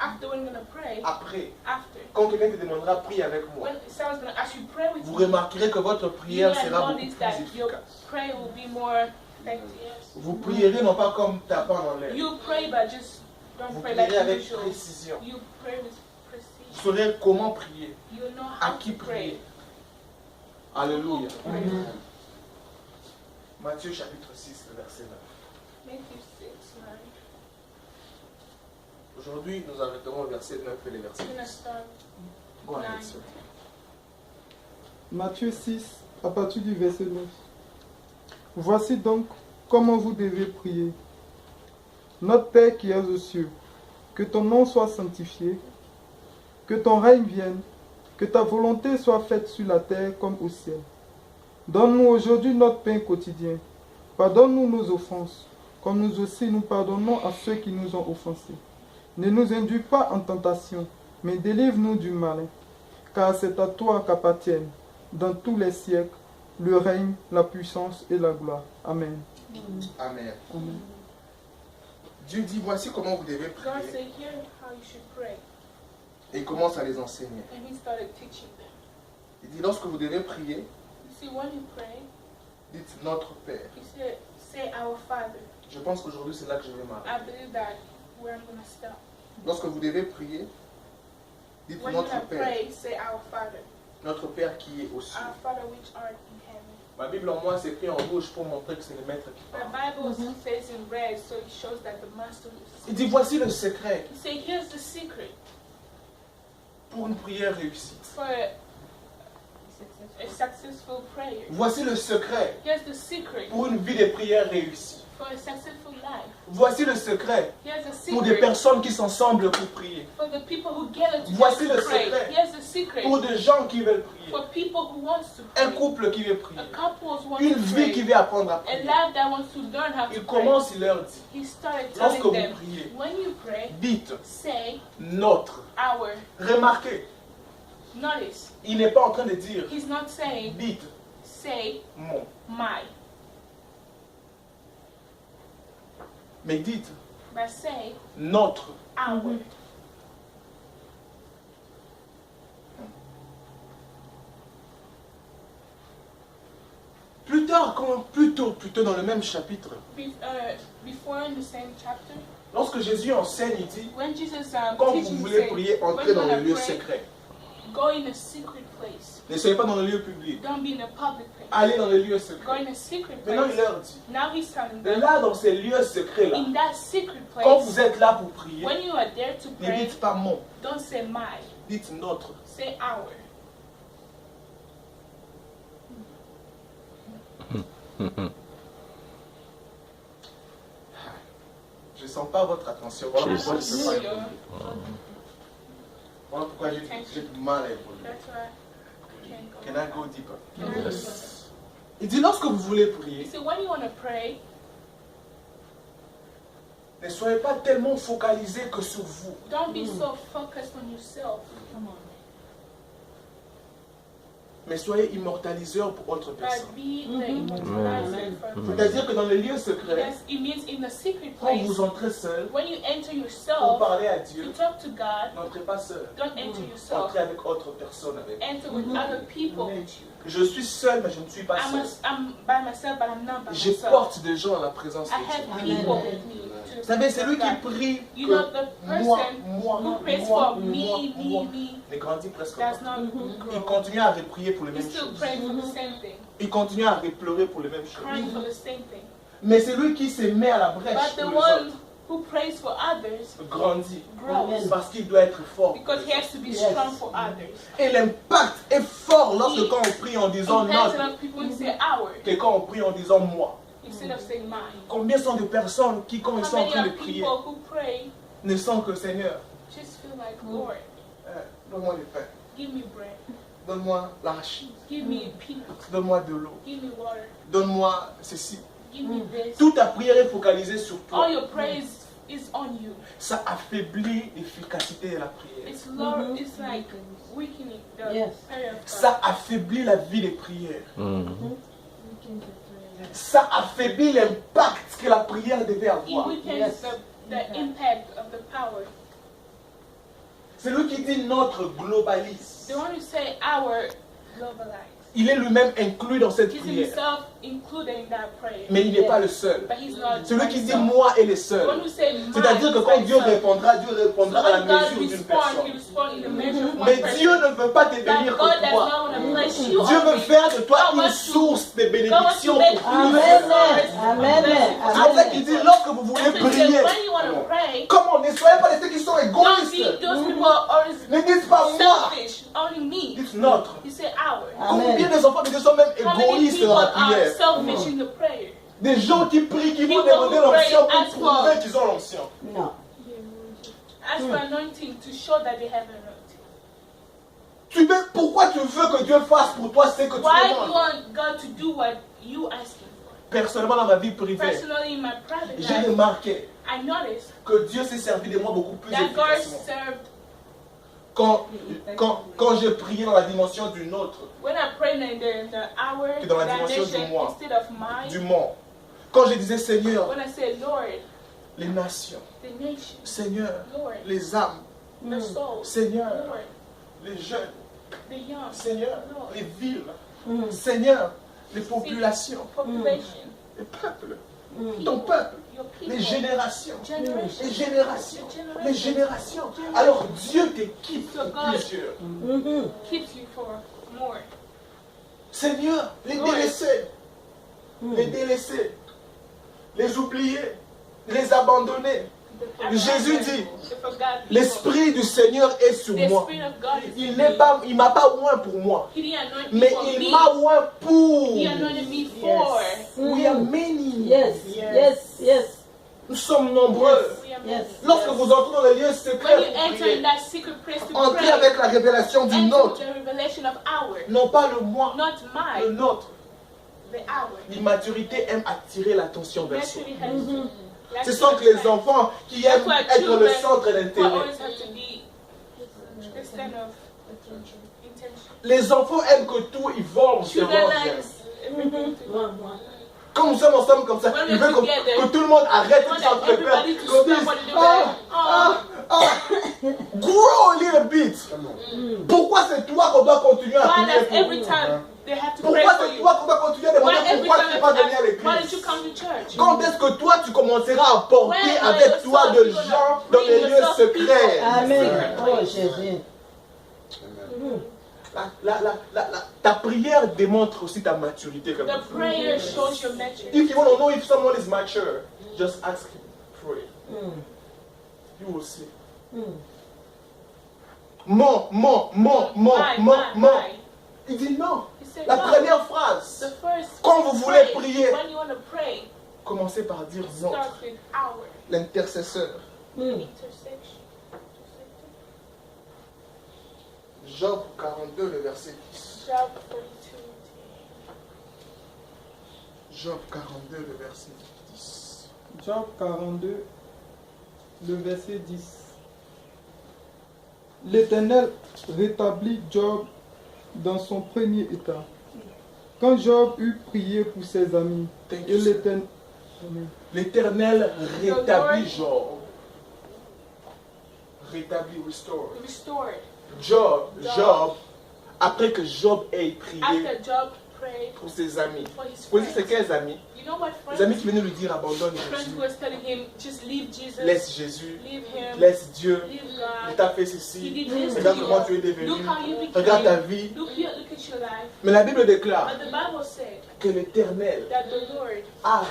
Speaker 2: after we're gonna pray,
Speaker 1: après,
Speaker 2: after
Speaker 1: quand quelqu'un te demandera prie avec moi,
Speaker 2: when someone's gonna ask you pray with
Speaker 1: vous
Speaker 2: me,
Speaker 1: remarquerez que votre
Speaker 2: you
Speaker 1: prière
Speaker 2: might
Speaker 1: sera beaucoup
Speaker 2: notice
Speaker 1: plus
Speaker 2: that your
Speaker 1: efficace.
Speaker 2: prayer will be more effective.
Speaker 1: Vous prierez non pas comme tapant dans l'air,
Speaker 2: You pray but just don't
Speaker 1: vous
Speaker 2: pray like
Speaker 1: prierez avec
Speaker 2: usual.
Speaker 1: précision.
Speaker 2: You pray with
Speaker 1: Vous
Speaker 2: precision.
Speaker 1: saurez comment prier,
Speaker 2: You know
Speaker 1: à
Speaker 2: how
Speaker 1: qui
Speaker 2: to
Speaker 1: prier.
Speaker 2: pray.
Speaker 1: Alléluia.
Speaker 2: Pray.
Speaker 1: Matthieu chapitre 6, le verset 9.
Speaker 2: Matthew 6:9.
Speaker 1: Aujourd'hui, nous arrêterons au verset 9 et les versets
Speaker 2: We're gonna
Speaker 1: 10.
Speaker 2: start
Speaker 1: Go ahead,
Speaker 2: 9.
Speaker 1: sir.
Speaker 4: Matthieu 6, à partir du verset 9. Voici donc comment vous devez prier. Notre Père qui es aux cieux, que ton nom soit sanctifié, que ton règne vienne, que ta volonté soit faite sur la terre comme au ciel. Donne-nous aujourd'hui notre pain quotidien. Pardonne-nous nos offenses, comme nous aussi nous pardonnons à ceux qui nous ont offensés. Ne nous induis pas en tentation, mais délivre-nous du malin. Car c'est à toi qu'appartiennent, dans tous les siècles, le règne, la puissance et la gloire. Amen.
Speaker 1: Amen.
Speaker 4: Amen.
Speaker 1: Dieu dit, voici comment vous devez
Speaker 2: God
Speaker 1: prier.
Speaker 2: said, here how you should pray.
Speaker 1: Et il commence à les enseigner.
Speaker 2: And he started teaching them.
Speaker 1: Il dit, lorsque vous devez prier,
Speaker 2: You see, when you pray,
Speaker 1: Dites notre Père.
Speaker 2: He said, say our Father.
Speaker 1: Je pense qu'aujourd'hui, c'est là que je vais
Speaker 2: I
Speaker 1: m'arrêter.
Speaker 2: believe that where I'm going to stop.
Speaker 1: Lorsque vous devez prier, dites
Speaker 2: When you
Speaker 1: notre
Speaker 2: have
Speaker 1: Père.
Speaker 2: prayed, say our Father.
Speaker 1: Notre Père qui est aux cieux.
Speaker 2: Our Father which art in heaven.
Speaker 1: Ma Bible en moi, c'est écrit en rouge pour montrer que c'est le Maître qui
Speaker 2: The
Speaker 1: parle.
Speaker 2: Bible says in red, so it shows that the Master
Speaker 1: Il
Speaker 2: is.
Speaker 1: dit, voici le secret
Speaker 2: He said, here's the secret
Speaker 1: pour une prière réussie.
Speaker 2: for a successful prayer.
Speaker 1: Voici le secret
Speaker 2: Here's the secret
Speaker 1: pour une vie de prière réussie.
Speaker 2: for a successful life.
Speaker 1: Voici le secret
Speaker 2: Here's the
Speaker 1: pour des
Speaker 2: secret
Speaker 1: personnes qui s'ensemble pour prier.
Speaker 2: for the people who gather
Speaker 1: Voici
Speaker 2: together
Speaker 1: le
Speaker 2: to pray.
Speaker 1: secret
Speaker 2: Here's the secret
Speaker 1: Pour des gens qui veulent prier.
Speaker 2: for people who wants to
Speaker 1: Un
Speaker 2: pray.
Speaker 1: couple qui veut prier.
Speaker 2: A couple who wants
Speaker 1: Une
Speaker 2: to
Speaker 1: vie qui
Speaker 2: pray.
Speaker 1: veut apprendre à
Speaker 2: A
Speaker 1: prier.
Speaker 2: life that wants to learn how to
Speaker 1: Il
Speaker 2: pray.
Speaker 1: commence, il leur dit,
Speaker 2: He started
Speaker 1: lorsque
Speaker 2: telling
Speaker 1: vous
Speaker 2: them,
Speaker 1: priez,
Speaker 2: when you pray,
Speaker 1: dites
Speaker 2: say
Speaker 1: notre.
Speaker 2: our.
Speaker 1: Remarquez,
Speaker 2: Notice,
Speaker 1: il n'est pas en train de dire
Speaker 2: he's not saying
Speaker 1: dites
Speaker 2: say
Speaker 1: mon,
Speaker 2: my,
Speaker 1: mais dites
Speaker 2: but say
Speaker 1: notre.
Speaker 2: our.
Speaker 1: Plus tard, plus tôt dans le même chapitre,
Speaker 2: Before in the same chapter,
Speaker 1: lorsque Jésus enseigne, il dit,
Speaker 2: when Jesus
Speaker 1: quand vous
Speaker 2: teaching
Speaker 1: voulez
Speaker 2: said,
Speaker 1: prier,
Speaker 2: when
Speaker 1: entrez
Speaker 2: you
Speaker 1: dans le
Speaker 2: wanna
Speaker 1: lieu
Speaker 2: pray,
Speaker 1: secret.
Speaker 2: go in a secret place.
Speaker 1: Ne soyez pas dans le lieu public.
Speaker 2: Don't be in a public place.
Speaker 1: Allez dans le lieu
Speaker 2: Go
Speaker 1: secret.
Speaker 2: in a secret
Speaker 1: Maintenant, il
Speaker 2: place.
Speaker 1: leur dit,
Speaker 2: Now he's telling
Speaker 1: de
Speaker 2: them,
Speaker 1: là, dans ces lieux secrets-là,
Speaker 2: in that secret
Speaker 1: quand
Speaker 2: place,
Speaker 1: vous êtes là pour prier,
Speaker 2: when you are there to
Speaker 1: ne
Speaker 2: pray,
Speaker 1: dites pas mon,
Speaker 2: don't say my,
Speaker 1: dites notre.
Speaker 2: say our.
Speaker 1: Je ne sens pas votre attention. Voilà pourquoi je ne peux pas
Speaker 2: Hallelujah.
Speaker 1: évoluer. Voilà pourquoi j'ai du mal à évoluer.
Speaker 2: That's why I can't go.
Speaker 1: Can I go deeper?
Speaker 2: Can I go deeper?
Speaker 1: Il dit, lorsque vous voulez
Speaker 2: He
Speaker 1: prier,
Speaker 2: said, when you want to pray,
Speaker 1: ne soyez pas tellement focalisé que sur vous.
Speaker 2: don't be so focused on yourself,
Speaker 1: Mais soyez immortaliseurs pour autre personne.
Speaker 2: but be the immortalizer for
Speaker 1: C'est-à-dire que dans les lieux secrets,
Speaker 2: Yes, it means in the secret
Speaker 1: quand
Speaker 2: place,
Speaker 1: vous entrez seul
Speaker 2: when you enter
Speaker 1: pour
Speaker 2: yourself
Speaker 1: parler à
Speaker 2: to
Speaker 1: Dieu,
Speaker 2: talk to God,
Speaker 1: n'entrez pas seul.
Speaker 2: don't enter yourself.
Speaker 1: Entrez avec autre personne. Avec.
Speaker 2: Enter with other people with you.
Speaker 1: Je suis seul, mais je ne suis pas seul.
Speaker 2: I'm by myself, but I'm not by
Speaker 1: Je
Speaker 2: myself.
Speaker 1: porte des gens à la présence
Speaker 2: I
Speaker 1: de
Speaker 2: have
Speaker 1: Dieu.
Speaker 2: people with me.
Speaker 1: Vous savez, c'est lui qui prie
Speaker 2: You know,
Speaker 1: que
Speaker 2: the
Speaker 1: moi,
Speaker 2: person who prays for me,
Speaker 1: ne grandit presque pas.
Speaker 2: does not
Speaker 1: Il
Speaker 2: grow.
Speaker 1: continue à prier pour les
Speaker 2: He
Speaker 1: mêmes
Speaker 2: still
Speaker 1: choses.
Speaker 2: prays for the same thing,
Speaker 1: Il continue à pleurer pour les mêmes choses.
Speaker 2: crying for the same thing.
Speaker 1: Mais c'est lui qui se met à la brèche
Speaker 2: But the
Speaker 1: pour les
Speaker 2: one
Speaker 1: autres.
Speaker 2: who prays for others
Speaker 1: Grandit.
Speaker 2: grows
Speaker 1: Parce qu'il doit être fort.
Speaker 2: because he has to be strong for others.
Speaker 1: Et l'impact est fort lorsque quand on prie en disant
Speaker 2: Impacts
Speaker 1: notre,
Speaker 2: on people who say our
Speaker 1: que quand on prie en disant moi.
Speaker 2: instead of saying mine.
Speaker 1: Combien sont de personnes qui, quand ils
Speaker 2: How
Speaker 1: sont en
Speaker 2: many
Speaker 1: train de
Speaker 2: of
Speaker 1: prier,
Speaker 2: people who pray
Speaker 1: ne sentent que Seigneur,
Speaker 2: just feel like, Lord,
Speaker 1: donne-moi du pain,
Speaker 2: give me bread,
Speaker 1: donne-moi l'arachide,
Speaker 2: give me peanut,
Speaker 1: donne-moi de l'eau,
Speaker 2: give me water,
Speaker 1: donne-moi ceci.
Speaker 2: give me this.
Speaker 1: Toute ta prière est focalisée sur toi.
Speaker 2: All your praise is on you.
Speaker 1: Ça affaiblit l'efficacité de la prière.
Speaker 2: It's Lord, it's like weakening the
Speaker 3: Yes.
Speaker 2: prayer of God.
Speaker 1: Ça affaiblit la vie des prières. Ça affaiblit l'impact que la prière devait
Speaker 2: It
Speaker 1: avoir.
Speaker 2: weakens
Speaker 3: Yes.
Speaker 2: the impact of the power.
Speaker 1: C'est lui qui dit notre globaliste.
Speaker 2: The one who say our globalized.
Speaker 1: Il est lui-même inclus dans cette
Speaker 2: He's
Speaker 1: prière.
Speaker 2: himself included in that prayer.
Speaker 1: Mais il n'est pas le seul.
Speaker 2: But he's not
Speaker 1: Celui qui dit
Speaker 2: himself.
Speaker 1: moi et les
Speaker 2: The
Speaker 1: seuls.
Speaker 2: one who say mine,
Speaker 1: C'est-à-dire que
Speaker 2: is
Speaker 1: quand Dieu
Speaker 2: myself.
Speaker 1: répondra
Speaker 2: So
Speaker 1: à la
Speaker 2: when God
Speaker 1: mesure d'une
Speaker 2: responds, he
Speaker 1: personne.
Speaker 2: responds in the measure of one
Speaker 1: Mais
Speaker 2: person.
Speaker 1: Dieu ne veut pas te
Speaker 2: But
Speaker 1: bénir
Speaker 2: God
Speaker 1: que
Speaker 2: does
Speaker 1: toi.
Speaker 2: not want to bless you
Speaker 1: Dieu veut
Speaker 2: only.
Speaker 1: faire de toi
Speaker 2: God
Speaker 1: une
Speaker 2: wants to-
Speaker 1: source de
Speaker 2: God wants
Speaker 1: bénédiction
Speaker 2: to make
Speaker 1: pour
Speaker 2: you
Speaker 1: plusieurs.
Speaker 3: Amen.
Speaker 1: C'est pour ça qu'il dit lorsque vous voulez
Speaker 2: That's what he
Speaker 1: prier.
Speaker 2: said, when you want to pray,
Speaker 1: Comment ne soyez pas ceux qui sont
Speaker 2: don't
Speaker 1: égoïstes.
Speaker 2: be those people who are always
Speaker 1: Ne dites pas moi.
Speaker 2: selfish, only me.
Speaker 1: Dites notre.
Speaker 2: You say our.
Speaker 1: Combien des enfants de Dieu sont même
Speaker 2: How many
Speaker 1: égoïstes
Speaker 2: people
Speaker 1: dans la
Speaker 2: are
Speaker 1: prière?
Speaker 2: selfish in the prayer?
Speaker 1: Des gens qui prient, qui vont
Speaker 2: People
Speaker 1: demander
Speaker 2: who pray
Speaker 1: l'onction
Speaker 2: as
Speaker 1: pour prouver
Speaker 2: well.
Speaker 1: qu'ils ont l'onction.
Speaker 3: Non.
Speaker 2: Ask for anointing to show that they have anointing.
Speaker 1: Pourquoi tu veux que Dieu fasse pour toi ce que tu
Speaker 2: Why you
Speaker 1: demandes?
Speaker 2: want God to do what you asking for?
Speaker 1: Personnellement, dans ma vie privée,
Speaker 2: Personally, in my private
Speaker 1: j'ai
Speaker 2: life,
Speaker 1: remarqué
Speaker 2: I noticed
Speaker 1: que Dieu s'est servi de moi beaucoup plus
Speaker 2: that God
Speaker 1: efficacement.
Speaker 2: served.
Speaker 1: Quand j'ai prié dans la dimension d'une autre,
Speaker 2: When I prayed in the hour
Speaker 1: Que dans la dimension
Speaker 2: dimension
Speaker 1: du moi.
Speaker 2: instead of mine,
Speaker 1: du monde, quand je disais Seigneur,
Speaker 2: when I said Lord,
Speaker 1: les nations,
Speaker 2: the nation,
Speaker 1: Seigneur,
Speaker 2: Lord,
Speaker 1: les âmes,
Speaker 2: the souls,
Speaker 1: Seigneur,
Speaker 2: Lord,
Speaker 1: les jeunes,
Speaker 2: the young,
Speaker 1: Seigneur,
Speaker 2: Lord,
Speaker 1: les villes, Seigneur, les populations,
Speaker 2: population,
Speaker 1: les peuples,
Speaker 3: Mm.
Speaker 1: ton peuple,
Speaker 2: your people,
Speaker 1: les générations,
Speaker 2: generation,
Speaker 1: les générations, les générations. Alors Dieu t'équipe
Speaker 2: So
Speaker 1: pour
Speaker 2: God
Speaker 1: plusieurs.
Speaker 3: Mhm.
Speaker 2: keeps you for more.
Speaker 1: Seigneur, les
Speaker 2: Ouais.
Speaker 1: délaissés,
Speaker 3: Mm.
Speaker 1: les délaissés, les oubliés, les abandonnés. Jésus dit,
Speaker 2: The forgotten people.
Speaker 1: l'Esprit du Seigneur est sur
Speaker 2: The
Speaker 1: moi.
Speaker 2: Spirit of God is
Speaker 1: Il
Speaker 2: in
Speaker 1: n'est
Speaker 2: me.
Speaker 1: pas, il m'a pas oint pour moi,
Speaker 2: He didn't anoint
Speaker 1: mais
Speaker 2: me for
Speaker 1: il
Speaker 2: me.
Speaker 1: m'a oint pour.
Speaker 2: He anointed me for.
Speaker 1: We are many.
Speaker 3: Yes, yes, yes,
Speaker 1: Nous sommes nombreux.
Speaker 2: We are
Speaker 3: yes.
Speaker 2: many.
Speaker 1: Lorsque vous entrez dans les lieux
Speaker 2: When
Speaker 1: secrets,
Speaker 2: you
Speaker 1: pour
Speaker 2: enter in
Speaker 1: prier,
Speaker 2: that secret place to
Speaker 1: entrez
Speaker 2: pray,
Speaker 1: avec la révélation du
Speaker 2: enter
Speaker 1: nôtre.
Speaker 2: with the revelation of our,
Speaker 1: Non pas le moi,
Speaker 2: not
Speaker 1: le
Speaker 2: mine,
Speaker 1: nôtre.
Speaker 2: the our.
Speaker 1: L'immaturité aime attirer l'attention vers soi.
Speaker 2: Naturally has
Speaker 1: Ce sont que les enfants qui aiment
Speaker 2: That's why
Speaker 1: être le
Speaker 2: children
Speaker 1: centre
Speaker 2: will
Speaker 1: d'intérêt.
Speaker 2: always have to be the center of intention.
Speaker 1: Les enfants aiment que tout ils volent sur
Speaker 2: Children
Speaker 1: leur
Speaker 2: like
Speaker 1: bien.
Speaker 2: everything to
Speaker 3: Moi, moi.
Speaker 1: Quand nous sommes ensemble comme ça,
Speaker 2: When
Speaker 1: ils
Speaker 2: we're
Speaker 1: veulent
Speaker 2: together,
Speaker 1: que tout le monde arrête
Speaker 2: want
Speaker 1: ce qu'ils sont en train de faire.
Speaker 2: everybody to
Speaker 1: Qu'on
Speaker 2: stop
Speaker 1: dise,
Speaker 2: what they're doing.
Speaker 1: grow a little bit. Pourquoi c'est toi qu'on doit continuer à
Speaker 2: Why
Speaker 1: prier
Speaker 2: does
Speaker 1: pour?
Speaker 2: every time they have to pray
Speaker 1: Pourquoi
Speaker 2: for
Speaker 1: c'est
Speaker 2: you?
Speaker 1: toi qu'on doit continuer à
Speaker 2: Why
Speaker 1: demander
Speaker 2: every
Speaker 1: pourquoi
Speaker 2: time
Speaker 1: tu
Speaker 2: you
Speaker 1: vas
Speaker 2: have to
Speaker 1: venir à
Speaker 2: ask, why did
Speaker 1: l'église?
Speaker 2: you come to church?
Speaker 1: Quand est-ce que toi tu commenceras à porter
Speaker 2: When
Speaker 1: avec
Speaker 2: are
Speaker 1: toi
Speaker 2: yourself
Speaker 1: de
Speaker 2: gonna
Speaker 1: gens dans
Speaker 2: bring
Speaker 1: les lieux
Speaker 2: yourself
Speaker 1: secrets?
Speaker 2: people?
Speaker 3: Amen. Oh, Jésus.
Speaker 1: Ta prière démontre aussi ta maturité. Comme
Speaker 2: The prayer shows your maturity.
Speaker 1: If you want to know if someone is mature, just ask him. Pray.
Speaker 3: Mm.
Speaker 1: You will see.
Speaker 3: Mm.
Speaker 1: Mens.
Speaker 2: Why?
Speaker 1: Il dit non.
Speaker 2: He said,
Speaker 1: La
Speaker 2: no.
Speaker 1: première phrase,
Speaker 2: The first
Speaker 1: quand vous voulez prier,
Speaker 2: when you want to pray,
Speaker 1: commencez par dire non.
Speaker 2: start with our
Speaker 1: L'intercesseur.
Speaker 3: Mm.
Speaker 2: intersection.
Speaker 1: Job 42, le verset 10.
Speaker 2: Job 42.
Speaker 1: Job 42, le verset 10.
Speaker 4: Job 42, le verset 10. L'Éternel rétablit Job dans son premier état. Quand Job eut prié pour ses amis,
Speaker 1: Thank
Speaker 4: et
Speaker 1: you,
Speaker 4: l'Éternel...
Speaker 1: L'Éternel rétablit Job. Rétablit, restore.
Speaker 2: Restored.
Speaker 1: Job, après que Job ait prié
Speaker 2: After Job prayed
Speaker 1: pour ses amis.
Speaker 2: for his
Speaker 1: Vous savez, c'est
Speaker 2: friends.
Speaker 1: quels amis?
Speaker 2: You know what
Speaker 1: Les amis
Speaker 2: friends?
Speaker 1: qui venaient lui dire abandonne
Speaker 2: Friends
Speaker 1: Jésus,
Speaker 2: who was telling him, just leave Jesus,
Speaker 1: laisse Jésus,
Speaker 2: leave him,
Speaker 1: laisse Dieu,
Speaker 2: leave
Speaker 1: il
Speaker 2: God.
Speaker 1: t'a fait
Speaker 2: He
Speaker 1: ceci,
Speaker 2: did this to
Speaker 1: regarde comment tu
Speaker 2: you.
Speaker 1: es devenu,
Speaker 2: Look how you
Speaker 1: regarde ta
Speaker 2: became.
Speaker 1: vie.
Speaker 2: Look here, look at your life.
Speaker 1: Mais la Bible déclare
Speaker 2: But the Bible said
Speaker 1: que l'Éternel
Speaker 2: that the Lord
Speaker 1: a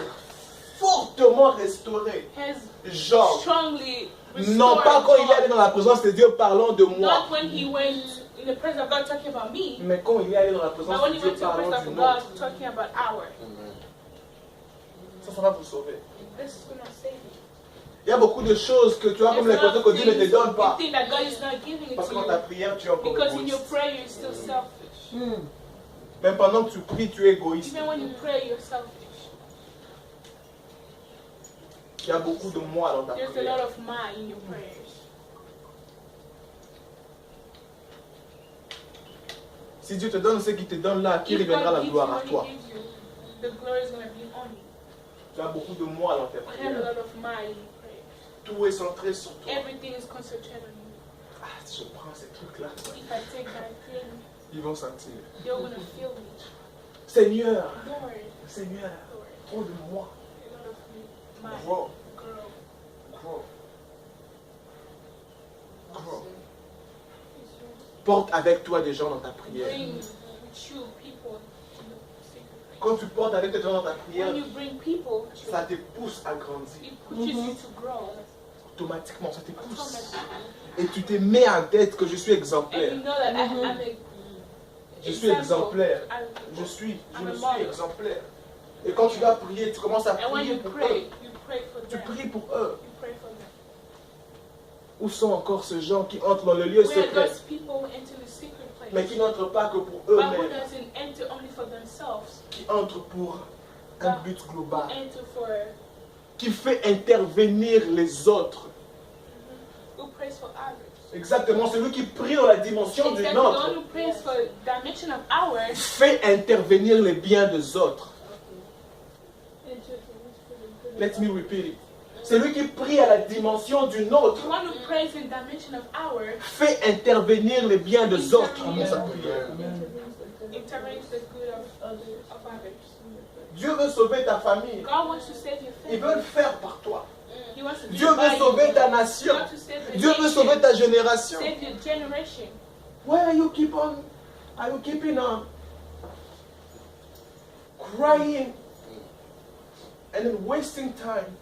Speaker 1: fortement restauré
Speaker 2: has
Speaker 1: Job.
Speaker 2: strongly
Speaker 1: Non
Speaker 2: restored
Speaker 1: pas quand il est allé
Speaker 2: Job.
Speaker 1: dans la présence de Dieu parlant de moi,
Speaker 2: Not when he went in the presence of God talking about me,
Speaker 1: mais quand il est allé dans la
Speaker 2: but
Speaker 1: présence
Speaker 2: when
Speaker 1: de
Speaker 2: he
Speaker 1: Dieu
Speaker 2: went to the
Speaker 1: parlant
Speaker 2: presence
Speaker 1: du
Speaker 2: of God
Speaker 1: nôtre.
Speaker 2: talking about our.
Speaker 1: Ça va vous sauver.
Speaker 2: This is gonna save you.
Speaker 1: Il y a beaucoup de choses que tu as comme l'impression que Dieu ne te donne pas.
Speaker 2: You think that God is not giving it
Speaker 1: Parce que
Speaker 2: to
Speaker 1: dans ta
Speaker 2: you
Speaker 1: prière, tu es encore
Speaker 2: because in your
Speaker 1: égoïste.
Speaker 2: prayer you're still selfish.
Speaker 3: Mm.
Speaker 1: Même pendant que tu pries, tu es égoïste.
Speaker 2: Even when you pray, you're selfish.
Speaker 1: Il y a beaucoup de moi dans ta
Speaker 2: There's a
Speaker 1: prière.
Speaker 2: lot of my in your prayers.
Speaker 1: Si Dieu te donne ce qu'il te donne là, qui
Speaker 2: If
Speaker 1: reviendra
Speaker 2: God
Speaker 1: la
Speaker 2: gives you
Speaker 1: gloire à
Speaker 2: what He
Speaker 1: toi?
Speaker 2: gives you, the glory is gonna be on you.
Speaker 1: Tu as beaucoup de moi dans tes
Speaker 2: I have a
Speaker 1: prières.
Speaker 2: lot of my in your prayers.
Speaker 1: Tout est centré sur toi.
Speaker 2: Everything is concentrated on you.
Speaker 1: Ah, si je prends ces trucs-là,
Speaker 2: If I take that thing,
Speaker 1: ils vont sentir.
Speaker 2: you're gonna feel me.
Speaker 1: Seigneur,
Speaker 2: Lord,
Speaker 1: Seigneur,
Speaker 2: Lord,
Speaker 1: trop de moi.
Speaker 2: a lot of me, my
Speaker 1: Grow,
Speaker 2: girl.
Speaker 1: grow, grow. Porte avec toi des gens dans ta prière.
Speaker 2: Bring with you people to the secret place.
Speaker 1: Quand tu portes avec des gens dans ta prière,
Speaker 2: When you bring people,
Speaker 1: ça te pousse à grandir.
Speaker 2: it pushes you to grow.
Speaker 1: Automatiquement, ça te pousse.
Speaker 2: Automatically.
Speaker 1: Et tu te mets en tête que je suis
Speaker 2: And
Speaker 1: exemplaire.
Speaker 2: you know that I'm a
Speaker 1: Je suis exemplaire.
Speaker 2: example.
Speaker 1: Je suis
Speaker 2: I'm a
Speaker 1: suis
Speaker 2: model.
Speaker 1: exemplaire. Et quand tu vas prier, tu commences à
Speaker 2: And when
Speaker 1: prier
Speaker 2: you
Speaker 1: pour eux.
Speaker 2: pray for
Speaker 1: Tu
Speaker 2: them.
Speaker 1: pries pour eux.
Speaker 2: You pray for them.
Speaker 1: Où sont encore ces gens qui entrent dans le lieu
Speaker 2: Where
Speaker 1: secret,
Speaker 2: those people enter the secret
Speaker 1: mais
Speaker 2: place,
Speaker 1: qui n'entrent pas que pour
Speaker 2: but who
Speaker 1: eux-mêmes,
Speaker 2: doesn't enter only for themselves,
Speaker 1: qui entrent pour un but
Speaker 2: who
Speaker 1: global,
Speaker 2: enter for,
Speaker 1: qui fait intervenir les autres.
Speaker 2: who prays for others.
Speaker 1: Exactement, celui qui prie dans la dimension du
Speaker 2: Exactly, the one
Speaker 1: nôtre
Speaker 2: who prays for dimension of ours,
Speaker 1: fait intervenir les biens des autres. Let me repeat it. Celui qui prie à la dimension du nôtre
Speaker 2: the one who prays in dimension of ours,
Speaker 1: fait intervenir les biens des autres dans sa prière.
Speaker 2: intervenes the good of of others.
Speaker 1: Dieu veut sauver ta famille.
Speaker 2: God wants to save your
Speaker 1: Il
Speaker 2: family.
Speaker 1: veut le faire par toi.
Speaker 2: He wants to do
Speaker 1: Dieu
Speaker 2: it by
Speaker 1: veut sauver
Speaker 2: you.
Speaker 1: ta
Speaker 2: He
Speaker 1: nation.
Speaker 2: wants to save the
Speaker 1: Dieu veut
Speaker 2: nation.
Speaker 1: sauver ta génération.
Speaker 2: Save your generation.
Speaker 1: Why are you keeping on crying and then wasting time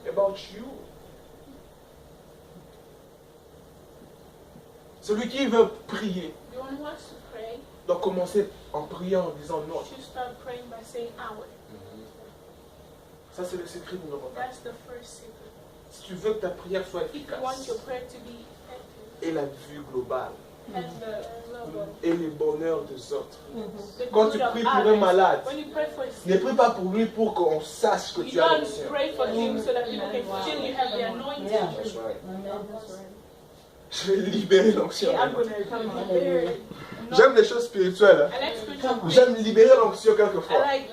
Speaker 1: about you? Celui qui veut prier
Speaker 2: The one who wants to pray
Speaker 1: doit commencer en priant en disant non.
Speaker 2: should start praying by saying our.
Speaker 1: Ça c'est le secret numéro 1.
Speaker 2: That's the first secret.
Speaker 1: Si tu veux que ta prière soit
Speaker 2: If you want
Speaker 1: efficace
Speaker 2: your prayer to be effective
Speaker 1: et la vue globale
Speaker 2: and the global,
Speaker 1: et les bonheurs des autres.
Speaker 2: the
Speaker 1: Quand
Speaker 2: good
Speaker 1: tu
Speaker 2: of
Speaker 1: pries pour un
Speaker 2: others,
Speaker 1: malade,
Speaker 2: when you pray for a
Speaker 1: ne
Speaker 2: sick,
Speaker 1: prie pas pour lui pour qu'on sache que
Speaker 2: you
Speaker 1: tu as
Speaker 2: don't
Speaker 1: l'onction.
Speaker 2: pray for him so that people can feel you have the anointing.
Speaker 3: Yeah.
Speaker 5: That's right.
Speaker 3: Amen. That's right.
Speaker 1: Je vais libérer l'onction.
Speaker 2: I'm gonna come on there.
Speaker 1: J'aime les choses spirituelles.
Speaker 2: I like spiritual things.
Speaker 1: J'aime libérer l'onction
Speaker 2: I
Speaker 1: quelquefois.
Speaker 2: like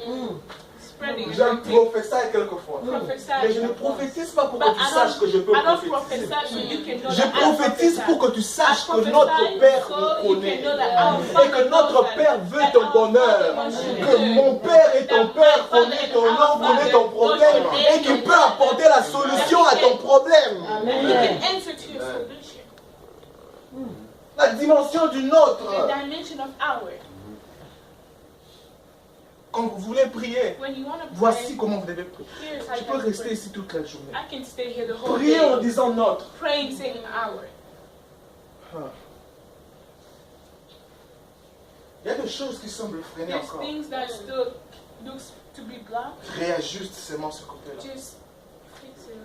Speaker 2: spreading.
Speaker 1: J'aime
Speaker 2: anointing.
Speaker 1: prophétiser quelquefois.
Speaker 2: Prophesy.
Speaker 1: Mais je ne prophétise pas pour
Speaker 2: But
Speaker 1: que tu
Speaker 2: I
Speaker 1: saches que je peux
Speaker 2: don't
Speaker 1: prophétiser.
Speaker 2: prophesy so you can know
Speaker 1: Je
Speaker 2: that I
Speaker 1: prophétise
Speaker 2: prophesy.
Speaker 1: pour que tu saches
Speaker 2: I
Speaker 1: que
Speaker 2: prophesy
Speaker 1: notre Père
Speaker 2: so
Speaker 1: nous
Speaker 2: you
Speaker 1: connaît.
Speaker 2: can know that our
Speaker 1: Et
Speaker 2: Father
Speaker 1: que notre
Speaker 2: knows that-
Speaker 1: Père veut
Speaker 2: that
Speaker 1: ton
Speaker 2: our
Speaker 1: bonheur.
Speaker 2: Father wants you
Speaker 1: Que
Speaker 2: good.
Speaker 1: mon Père et ton
Speaker 2: That
Speaker 1: Père
Speaker 2: my Father
Speaker 1: connaît
Speaker 2: and
Speaker 1: ton
Speaker 2: our
Speaker 1: nom, connaît
Speaker 2: Father
Speaker 1: ton
Speaker 2: knows
Speaker 1: problème
Speaker 2: your
Speaker 1: et
Speaker 2: name
Speaker 1: qui
Speaker 2: and
Speaker 1: peut
Speaker 2: that-
Speaker 1: apporter la solution à ton problème.
Speaker 2: You
Speaker 3: Amen.
Speaker 2: can answer to your solution.
Speaker 1: La dimension d'une autre.
Speaker 2: The dimension of our.
Speaker 1: Quand vous voulez prier,
Speaker 2: When you want to
Speaker 1: voici
Speaker 2: pray,
Speaker 1: comment vous devez prier.
Speaker 2: here's how
Speaker 1: Tu
Speaker 2: you
Speaker 1: peux
Speaker 2: have to
Speaker 1: rester
Speaker 2: pray.
Speaker 1: ici toute la journée.
Speaker 2: I can stay here the whole
Speaker 1: Priez en
Speaker 2: day
Speaker 1: disant notre.
Speaker 2: praying, saying our.
Speaker 1: Il y a des choses qui semblent freiner
Speaker 2: There's
Speaker 1: encore.
Speaker 2: things that still looks to be blocked.
Speaker 1: Réajuste seulement ce côté-là.
Speaker 2: Just fix it.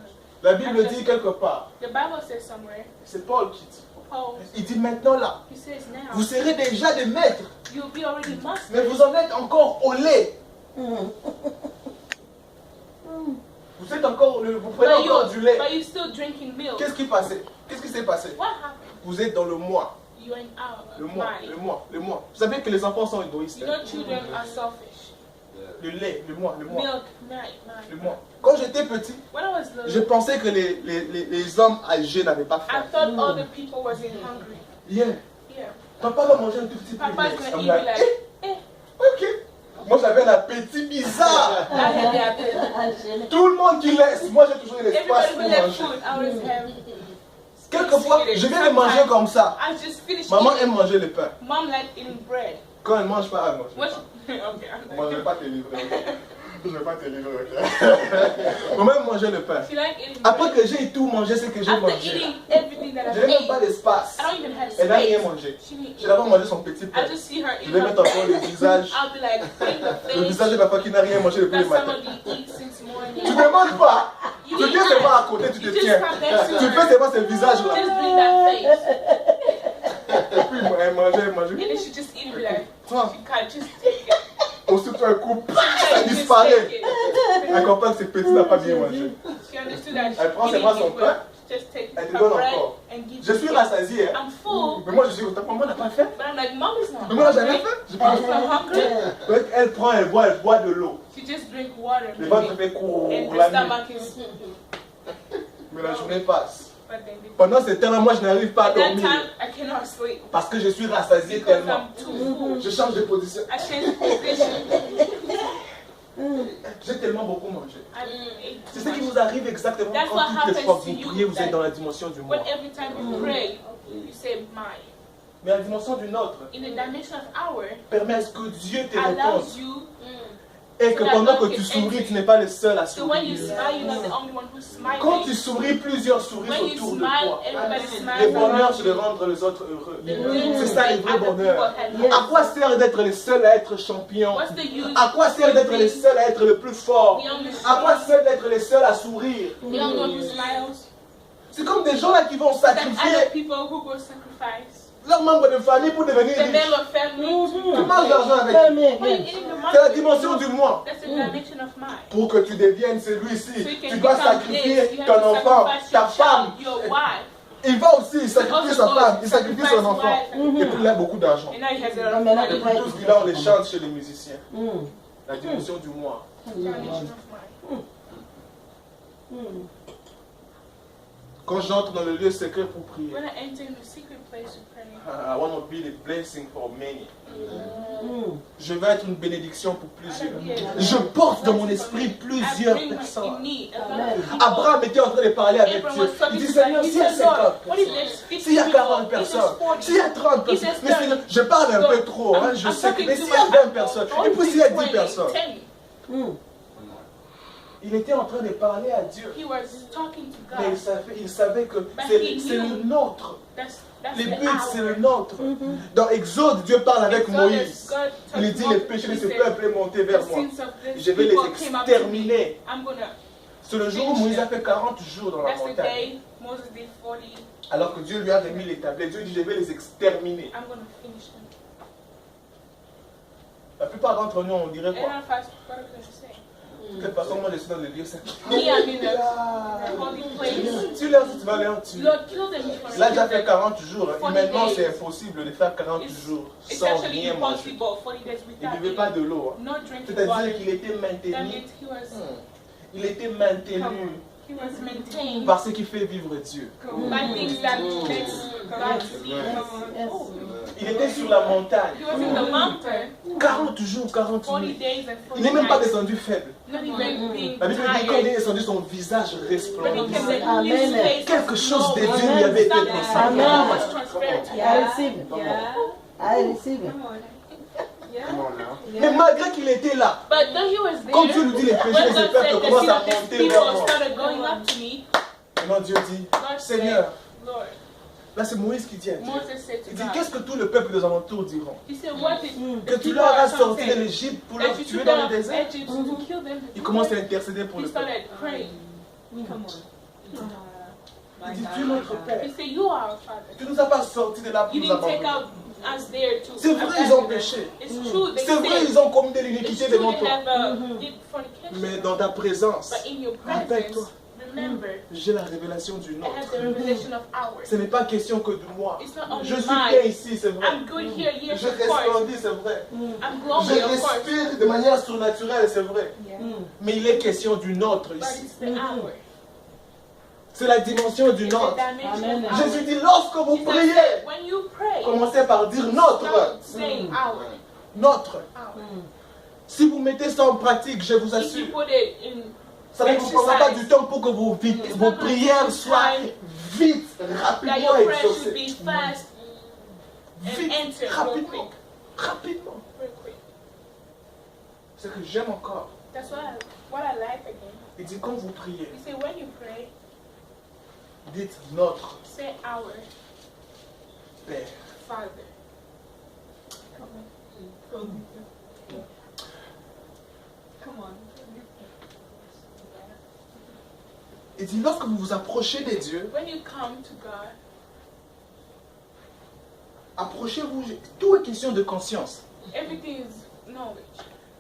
Speaker 1: La Bible dit quelque part,
Speaker 2: The Bible says somewhere,
Speaker 1: c'est Paul qui dit.
Speaker 2: Paul,
Speaker 1: Il dit maintenant là,
Speaker 2: he says
Speaker 1: vous
Speaker 2: now,
Speaker 1: serez déjà des maîtres,
Speaker 2: you'll be already
Speaker 1: mais
Speaker 2: master.
Speaker 1: vous en êtes encore au lait. Vous êtes encore, vous prenez encore du lait.
Speaker 2: But you're still drinking milk.
Speaker 1: Qu'est-ce qui passait? Qu'est-ce qui s'est passé?
Speaker 2: What happened?
Speaker 1: Vous êtes dans le moi,
Speaker 2: You're in our
Speaker 1: le moi,
Speaker 2: mind.
Speaker 1: le moi, le moi. Vous savez que les enfants sont égoïstes.
Speaker 2: You know, children are selfish.
Speaker 1: Le lait, le moi, le moi,
Speaker 2: Milk,
Speaker 1: le
Speaker 2: mine.
Speaker 1: moi. Quand j'étais petit,
Speaker 2: When I was
Speaker 1: je
Speaker 2: little,
Speaker 1: pensais que les hommes âgés n'avaient pas
Speaker 2: I
Speaker 1: faim.
Speaker 2: thought other people wasn't hungry.
Speaker 1: Yeah.
Speaker 2: Yeah.
Speaker 1: Papa va manger un tout petit peu.
Speaker 2: Papa's
Speaker 1: I'm
Speaker 2: gonna eat
Speaker 1: like,
Speaker 2: me like, eh.
Speaker 1: ok. Moi j'avais un appétit bizarre.
Speaker 2: I had the appetite.
Speaker 1: Tout le monde qui laisse, moi j'ai toujours eu l'espace
Speaker 2: Everybody
Speaker 1: pour
Speaker 2: who left
Speaker 1: manger.
Speaker 2: food, I always have.
Speaker 1: Quelquefois, je viens de manger comme ça.
Speaker 2: I just finished
Speaker 1: Maman
Speaker 2: eating.
Speaker 1: aime manger le pain.
Speaker 2: Mom like eating bread.
Speaker 1: Quand elle mange pas, elle mange
Speaker 2: What?
Speaker 1: pas.
Speaker 2: Okay, I'm
Speaker 1: Moi je
Speaker 2: like,
Speaker 1: vais pas te livrer. Ok? Je vais pas te livrer, ok? Maman aime manger le pain.
Speaker 2: she like eating
Speaker 1: Après
Speaker 2: bread.
Speaker 1: que j'ai tout mangé ce que j'ai
Speaker 2: After
Speaker 1: mangé,
Speaker 2: eating everything that
Speaker 1: je
Speaker 2: I
Speaker 1: n'ai même pas
Speaker 2: ate,
Speaker 1: d'espace.
Speaker 2: I don't even have
Speaker 1: Elle n'a rien
Speaker 2: space.
Speaker 1: mangé.
Speaker 2: She didn't
Speaker 1: Je
Speaker 2: eat.
Speaker 1: la vois manger son petit pain.
Speaker 2: I just see her
Speaker 1: Je
Speaker 2: eat
Speaker 1: vais
Speaker 2: her
Speaker 1: mettre encore le visage.
Speaker 2: I'll be like, in the
Speaker 1: Le
Speaker 2: face
Speaker 1: visage de papa qui n'a rien mangé depuis
Speaker 2: that
Speaker 1: le matin.
Speaker 2: somebody eats since
Speaker 1: Tu
Speaker 2: morning.
Speaker 1: ne demandes pas.
Speaker 2: You
Speaker 1: Tu
Speaker 2: didn't
Speaker 1: viens seulement à
Speaker 2: ask.
Speaker 1: côté, tu te
Speaker 2: You just
Speaker 1: tiens.
Speaker 2: come next to
Speaker 1: Tu
Speaker 2: her.
Speaker 1: fais seulement ce visage-là.
Speaker 2: Just bring that face.
Speaker 1: Et puis elle mangeait, elle
Speaker 2: And
Speaker 1: mangeait.
Speaker 2: then she just eat it be like,
Speaker 1: Prends.
Speaker 2: she can't just take it.
Speaker 1: Aussitôt un coup, ça
Speaker 2: Just
Speaker 1: disparaît.
Speaker 2: take it.
Speaker 1: Elle comprend que ce petit n'a pas bien mangé.
Speaker 2: She understood that
Speaker 1: Elle prend
Speaker 2: she
Speaker 1: seulement
Speaker 2: didn't
Speaker 1: son
Speaker 2: eat
Speaker 1: pain.
Speaker 2: well. Just take
Speaker 1: Elle te
Speaker 2: her
Speaker 1: donne
Speaker 2: bread
Speaker 1: encore.
Speaker 2: and give
Speaker 1: Je
Speaker 2: it
Speaker 1: suis
Speaker 2: to
Speaker 1: rassasié, hein.
Speaker 2: I'm full,
Speaker 1: Mais moi je suis content. Maman n'a pas faim.
Speaker 2: but I'm like, Mom is not
Speaker 1: Maman n'a jamais
Speaker 2: hungry.
Speaker 1: faim. J'ai pas
Speaker 2: She's not hungry.
Speaker 1: Donc elle prend, elle boit de l'eau.
Speaker 2: She just drink water.
Speaker 1: Le ventre
Speaker 2: maybe.
Speaker 1: fait court
Speaker 2: And
Speaker 1: la
Speaker 2: the
Speaker 1: nuit.
Speaker 2: stomach is.
Speaker 1: Mais la journée passe.
Speaker 2: But then
Speaker 1: Pendant ce temps-là, moi je n'arrive pas à
Speaker 2: at that
Speaker 1: dormir.
Speaker 2: time, I cannot sleep
Speaker 1: Parce que je suis rassasié
Speaker 2: because
Speaker 1: tellement.
Speaker 2: I'm too full.
Speaker 1: Je change de position.
Speaker 2: I changed position.
Speaker 1: J'ai tellement beaucoup mangé.
Speaker 2: I ate
Speaker 1: C'est
Speaker 2: too
Speaker 1: ce qui
Speaker 2: much.
Speaker 1: vous arrive exactement
Speaker 2: That's
Speaker 1: quand
Speaker 2: what
Speaker 1: toutes les
Speaker 2: happens
Speaker 1: fois que
Speaker 2: to
Speaker 1: vous
Speaker 2: you
Speaker 1: priez, vous
Speaker 2: that-
Speaker 1: êtes dans la dimension du moi.
Speaker 2: When every time you pray, you say mine.
Speaker 1: Mais la dimension du nôtre
Speaker 2: In the dimension of our,
Speaker 1: permet à ce que Dieu te réponde.
Speaker 2: allows you.
Speaker 1: Et que pendant que tu souris, tu n'es pas le seul à
Speaker 2: So when you
Speaker 1: sourire.
Speaker 2: smile, you're not the only one who's
Speaker 1: Quand tu
Speaker 2: smiling.
Speaker 1: souris, plusieurs sourient
Speaker 2: When you
Speaker 1: autour de
Speaker 2: smile,
Speaker 1: toi.
Speaker 2: everybody
Speaker 1: Le
Speaker 2: smiles
Speaker 1: bonheur,
Speaker 2: around
Speaker 1: c'est de
Speaker 2: you.
Speaker 1: rendre les autres heureux.
Speaker 2: The good
Speaker 1: C'est
Speaker 2: is
Speaker 1: ça le
Speaker 2: make
Speaker 1: vrai
Speaker 2: other
Speaker 1: bonheur.
Speaker 2: people happy.
Speaker 1: À quoi sert d'être les seuls à être champions?
Speaker 2: What's the use?
Speaker 1: À quoi sert d'être les seuls à être le plus fort?
Speaker 2: The only
Speaker 1: À quoi sert d'être les seuls à sourire?
Speaker 2: The only one who smiles.
Speaker 1: C'est comme des gens là qui vont
Speaker 2: Than other
Speaker 1: sacrifier
Speaker 2: people who go sacrifice.
Speaker 1: leurs membres de famille pour devenir
Speaker 2: The
Speaker 1: riches.
Speaker 2: member family.
Speaker 1: Tu manges d'argent avec.
Speaker 3: Amen.
Speaker 2: When you're eating the
Speaker 1: C'est la
Speaker 2: money,
Speaker 1: dimension du moi.
Speaker 2: that's the dimension of mine.
Speaker 1: Pour que tu deviennes
Speaker 2: So
Speaker 1: celui-ci,
Speaker 2: you can
Speaker 1: tu dois
Speaker 2: become
Speaker 1: sacrifier
Speaker 2: this. You have
Speaker 1: ton
Speaker 2: to
Speaker 1: enfant,
Speaker 2: sacrifice
Speaker 1: ta
Speaker 2: your
Speaker 1: femme.
Speaker 2: child, your wife.
Speaker 1: Il va aussi, il sacrifie
Speaker 2: Also
Speaker 1: sa
Speaker 2: goes
Speaker 1: femme, il sacrifie son
Speaker 2: sacrifice
Speaker 1: enfant.
Speaker 2: wife.
Speaker 1: Et puis il a beaucoup d'argent.
Speaker 2: And now he has a lot of
Speaker 3: Amen.
Speaker 1: Et
Speaker 2: money.
Speaker 1: puis tout ce qu'il a, on les chante chez les musiciens.
Speaker 3: Mm.
Speaker 1: La dimension du moi.
Speaker 2: Dimension of mine.
Speaker 1: Quand j'entre dans le lieu secret pour prier,
Speaker 2: When I enter in the secret place to pray,
Speaker 1: I want to be the blessing for many.
Speaker 3: Mm.
Speaker 1: Je veux être une bénédiction pour plusieurs. Je porte dans mon esprit plusieurs personnes. Abraham était en train de parler avec Dieu. Il dit, Seigneur, s'il y a 50 personnes, s'il y a 40 personnes, s'il y a 30 personnes, mais Seigneur, je parle un peu trop, hein, je sais que, mais s'il y a 20 personnes, et puis s'il y a 10 personnes,
Speaker 3: Mm.
Speaker 1: il était en train de parler à Dieu.
Speaker 2: He was talking to
Speaker 1: Mais
Speaker 2: God.
Speaker 1: il savait que c'est le nôtre.
Speaker 2: That's
Speaker 1: Le
Speaker 2: the
Speaker 1: but, c'est
Speaker 2: hour.
Speaker 1: le nôtre. Dans Exode, Dieu parle avec
Speaker 2: Exodus,
Speaker 1: Moïse.
Speaker 2: God
Speaker 1: Il
Speaker 2: told
Speaker 1: dit, les
Speaker 2: Moses,
Speaker 1: péchés de
Speaker 2: he
Speaker 1: ce
Speaker 2: said,
Speaker 1: peuple est monté vers
Speaker 2: "The
Speaker 1: moi.
Speaker 2: sins of this
Speaker 1: Je vais les
Speaker 2: people came up to me.
Speaker 1: exterminer.
Speaker 2: I'm gonna."
Speaker 1: C'est le jour où Moïse a fait 40 jours dans la
Speaker 2: That's the
Speaker 1: montagne.
Speaker 2: day Moses did 40.
Speaker 1: Alors que Dieu lui a remis les tablettes. Dieu dit, je vais les exterminer.
Speaker 2: I'm gonna finish them.
Speaker 1: La plupart d'entre nous, on dirait
Speaker 2: And
Speaker 1: quoi?
Speaker 2: I fast. What am I gonna say?
Speaker 1: De toute façon, moi, je suis dans le lieu sacré.
Speaker 2: Me, I'm in the holy place.
Speaker 1: Tu leur dis, tu vas les en tuer.
Speaker 2: Lord, kill them before
Speaker 1: Là,
Speaker 2: I
Speaker 1: déjà
Speaker 2: kill
Speaker 1: fait
Speaker 2: them.
Speaker 1: 40 jours. Humainement, c'est impossible de faire 40 jours
Speaker 2: It's
Speaker 1: sans
Speaker 2: actually
Speaker 1: rien manger.
Speaker 2: impossible. 40 days
Speaker 1: Il ne
Speaker 2: without
Speaker 1: buvait pas
Speaker 2: eating.
Speaker 1: de l'eau.
Speaker 2: Not drinking
Speaker 1: C'est-à-dire
Speaker 2: water.
Speaker 1: qu'il était
Speaker 2: That
Speaker 1: maintenu.
Speaker 2: means
Speaker 1: Il était maintenu
Speaker 2: he was maintained
Speaker 1: par ce qui fait vivre Dieu.
Speaker 2: by things that makes God see.
Speaker 3: Yes.
Speaker 1: Il était sur la montagne.
Speaker 2: He was in the mountain
Speaker 1: 40 jours, 40
Speaker 2: 40
Speaker 1: nuits.
Speaker 2: days and 40
Speaker 1: Il n'est même pas
Speaker 2: nights.
Speaker 1: descendu faible.
Speaker 2: Not even being
Speaker 1: La Bible dit quand il est
Speaker 2: tired.
Speaker 1: descendu, son visage
Speaker 2: When he
Speaker 1: resplendissait.
Speaker 2: came there,
Speaker 3: Amen.
Speaker 2: his face
Speaker 1: Quelque chose
Speaker 2: was
Speaker 1: de
Speaker 2: glowing.
Speaker 1: Dieu lui avait été
Speaker 2: Something
Speaker 1: présenté.
Speaker 3: Amen.
Speaker 2: was transparent.
Speaker 3: I receive it. I receive it.
Speaker 1: Mais malgré qu'il était là,
Speaker 2: But though he was there,
Speaker 1: comme Dieu nous dit, les péchés
Speaker 2: when
Speaker 1: de ce
Speaker 2: God
Speaker 1: peuple
Speaker 2: said
Speaker 1: commencent à
Speaker 2: that these
Speaker 1: monter
Speaker 2: people
Speaker 1: vers moi.
Speaker 2: started going up to me,
Speaker 1: Maintenant Dieu dit,
Speaker 2: God said,
Speaker 1: Seigneur,
Speaker 2: Lord,
Speaker 1: là c'est Moïse qui dit à Dieu.
Speaker 2: Moses said to
Speaker 1: Il dit,
Speaker 2: God,
Speaker 1: qu'est-ce que tout le peuple des alentours diront?
Speaker 2: he said, what did
Speaker 1: Que
Speaker 2: the
Speaker 1: tu
Speaker 2: people
Speaker 1: leur as
Speaker 2: are
Speaker 1: sorti de
Speaker 2: saying?
Speaker 1: l'Égypte pour
Speaker 2: That
Speaker 1: leur
Speaker 2: you
Speaker 1: tuer
Speaker 2: took
Speaker 1: dans
Speaker 2: them
Speaker 1: le
Speaker 2: out of
Speaker 1: désert?
Speaker 2: Egypt to kill them.
Speaker 1: Il commence à intercéder pour
Speaker 2: He
Speaker 1: le peuple.
Speaker 2: started praying.
Speaker 5: Come on.
Speaker 1: Il dit, tu es notre Père.
Speaker 2: He said, you are our Father.
Speaker 1: Tu nous as pas sortis de là pour
Speaker 2: You
Speaker 1: nous
Speaker 2: didn't take
Speaker 1: abandonner.
Speaker 2: out us there to
Speaker 1: C'est vrai, ils ont
Speaker 2: abandon them.
Speaker 1: péché.
Speaker 2: It's true, they
Speaker 1: C'est vrai,
Speaker 2: sinned.
Speaker 1: ils ont commis de
Speaker 2: It's
Speaker 1: l'iniquité
Speaker 2: true,
Speaker 1: devant
Speaker 2: they
Speaker 1: toi.
Speaker 2: have did fornication.
Speaker 1: Mais dans ta présence,
Speaker 2: But in your
Speaker 1: rappelle-toi,
Speaker 2: presence, remember,
Speaker 1: j'ai la révélation du
Speaker 2: I
Speaker 1: nôtre.
Speaker 2: have the revelation of ours.
Speaker 1: Ce n'est pas question que de moi.
Speaker 2: It's not only
Speaker 1: Je suis
Speaker 2: mine.
Speaker 1: bien ici, c'est vrai.
Speaker 2: I'm good here, yes,
Speaker 1: Je
Speaker 2: of course.
Speaker 1: resplendis, c'est vrai.
Speaker 2: I'm
Speaker 1: Je
Speaker 2: glowing, of course.
Speaker 1: respire de manière surnaturelle, c'est vrai. Mais il est question du nôtre
Speaker 2: But
Speaker 1: ici.
Speaker 2: it's the hour.
Speaker 1: C'est la dimension du
Speaker 2: It's the
Speaker 1: nôtre.
Speaker 2: dimension
Speaker 3: Amen.
Speaker 2: of hour.
Speaker 1: Jésus dit, lorsque vous
Speaker 2: Jesus
Speaker 1: priez,
Speaker 2: said, when you pray,
Speaker 1: commencez par dire notre.
Speaker 2: don't say hour.
Speaker 1: Notre.
Speaker 2: Hour.
Speaker 1: Si vous mettez ça en pratique, je vous
Speaker 2: If you
Speaker 1: assure,
Speaker 2: put it in,
Speaker 1: ça ne vous prendra pas du temps pour que vos prières soient vite,
Speaker 2: that your
Speaker 1: rapidement
Speaker 2: prayer should
Speaker 1: exaucées.
Speaker 2: be fast and
Speaker 1: Vite,
Speaker 2: answered real
Speaker 1: rapidement.
Speaker 2: quick.
Speaker 1: Rapidement.
Speaker 2: Real quick.
Speaker 1: Ce que j'aime encore,
Speaker 2: That's what I like again.
Speaker 1: il dit quand vous priez,
Speaker 2: You say when you pray,
Speaker 1: dites notre
Speaker 2: say our
Speaker 1: Père.
Speaker 2: Father.
Speaker 5: Come on.
Speaker 1: Il dit lorsque vous vous approchez des dieux,
Speaker 2: When you come to God,
Speaker 1: approchez-vous, tout est question de conscience.
Speaker 2: everything is knowledge.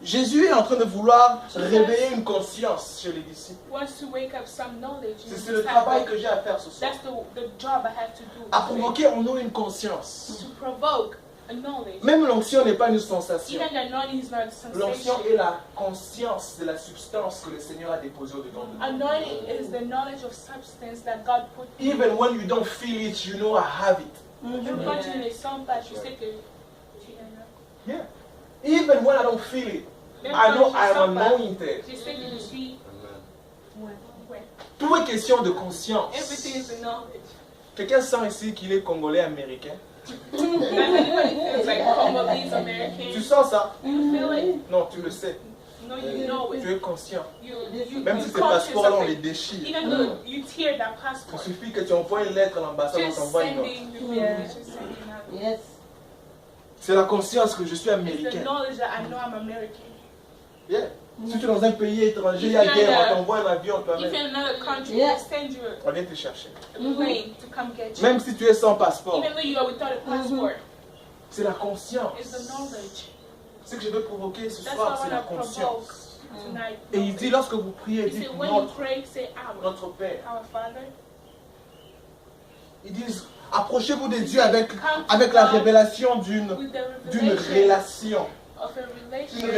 Speaker 1: Jésus est en train de vouloir réveiller une conscience chez les disciples.
Speaker 2: Wants to wake up some knowledge. in
Speaker 1: C'est
Speaker 2: the
Speaker 1: le
Speaker 2: disciple.
Speaker 1: travail que j'ai à faire ce soir.
Speaker 2: That's the job I have to do.
Speaker 1: À provoquer en nous une conscience.
Speaker 2: To provoke a knowledge.
Speaker 1: Même l'onction n'est pas une sensation.
Speaker 2: Even the anointing is not a
Speaker 1: L'onction
Speaker 2: sensation.
Speaker 1: est la conscience de la substance que le Seigneur a déposée au-dedans de nous.
Speaker 2: Anointing is the knowledge of substance that God put in you.
Speaker 1: Even when you don't feel it, you know I have it.
Speaker 2: Même quand tu ne le sens pas, tu sais que tu en as.
Speaker 1: Yeah. Even when I don't feel it,
Speaker 2: Même
Speaker 1: I know
Speaker 2: quand tu ne
Speaker 1: I'm
Speaker 2: sens pas,
Speaker 1: anointed.
Speaker 2: tu sais que je suis. Ouais.
Speaker 1: Tout est question de conscience.
Speaker 2: Everything is the knowledge.
Speaker 1: Quelqu'un sent ici qu'il est congolais américain.
Speaker 2: Does anybody feels like Congolese
Speaker 1: Tu
Speaker 2: American?
Speaker 1: sens ça?
Speaker 2: You feel it?
Speaker 1: Non, tu le sais.
Speaker 2: No, you know it.
Speaker 1: Tu es conscient.
Speaker 2: Même
Speaker 1: Même si ces passeports-là, on les déchire.
Speaker 2: Even though you tear that
Speaker 1: Il
Speaker 2: passport,
Speaker 1: suffit que tu envoies une lettre à l'ambassade, on
Speaker 2: just
Speaker 1: t'envoie une autre.
Speaker 2: sending the bill, just sending out.
Speaker 3: Yes.
Speaker 1: C'est la conscience que je suis
Speaker 2: It's the
Speaker 1: américain.
Speaker 2: knowledge that I know I'm American.
Speaker 1: Yeah. Si tu es dans un pays étranger, il y a guerre, on t'envoie un avion, on
Speaker 2: If
Speaker 1: t'amène.
Speaker 2: in another country,
Speaker 3: Yeah.
Speaker 2: they send you
Speaker 1: On vient te chercher.
Speaker 2: a plane to come get you.
Speaker 1: Même si tu es sans passeport,
Speaker 2: Even though you are without a passport,
Speaker 1: c'est la conscience.
Speaker 2: it's the knowledge.
Speaker 1: Ce que je veux provoquer ce
Speaker 2: That's
Speaker 1: soir,
Speaker 2: what
Speaker 1: c'est
Speaker 2: I
Speaker 1: la
Speaker 2: want to provoke
Speaker 1: conscience.
Speaker 2: tonight.
Speaker 1: Et il dit, lorsque vous priez,
Speaker 2: He
Speaker 1: dites
Speaker 2: said, when you
Speaker 1: notre,
Speaker 2: pray, say
Speaker 1: notre Père.
Speaker 2: our Father.
Speaker 1: Ils disent, approchez-vous de Dieu avec la révélation d'une
Speaker 2: With the
Speaker 1: relation.
Speaker 2: of a relation.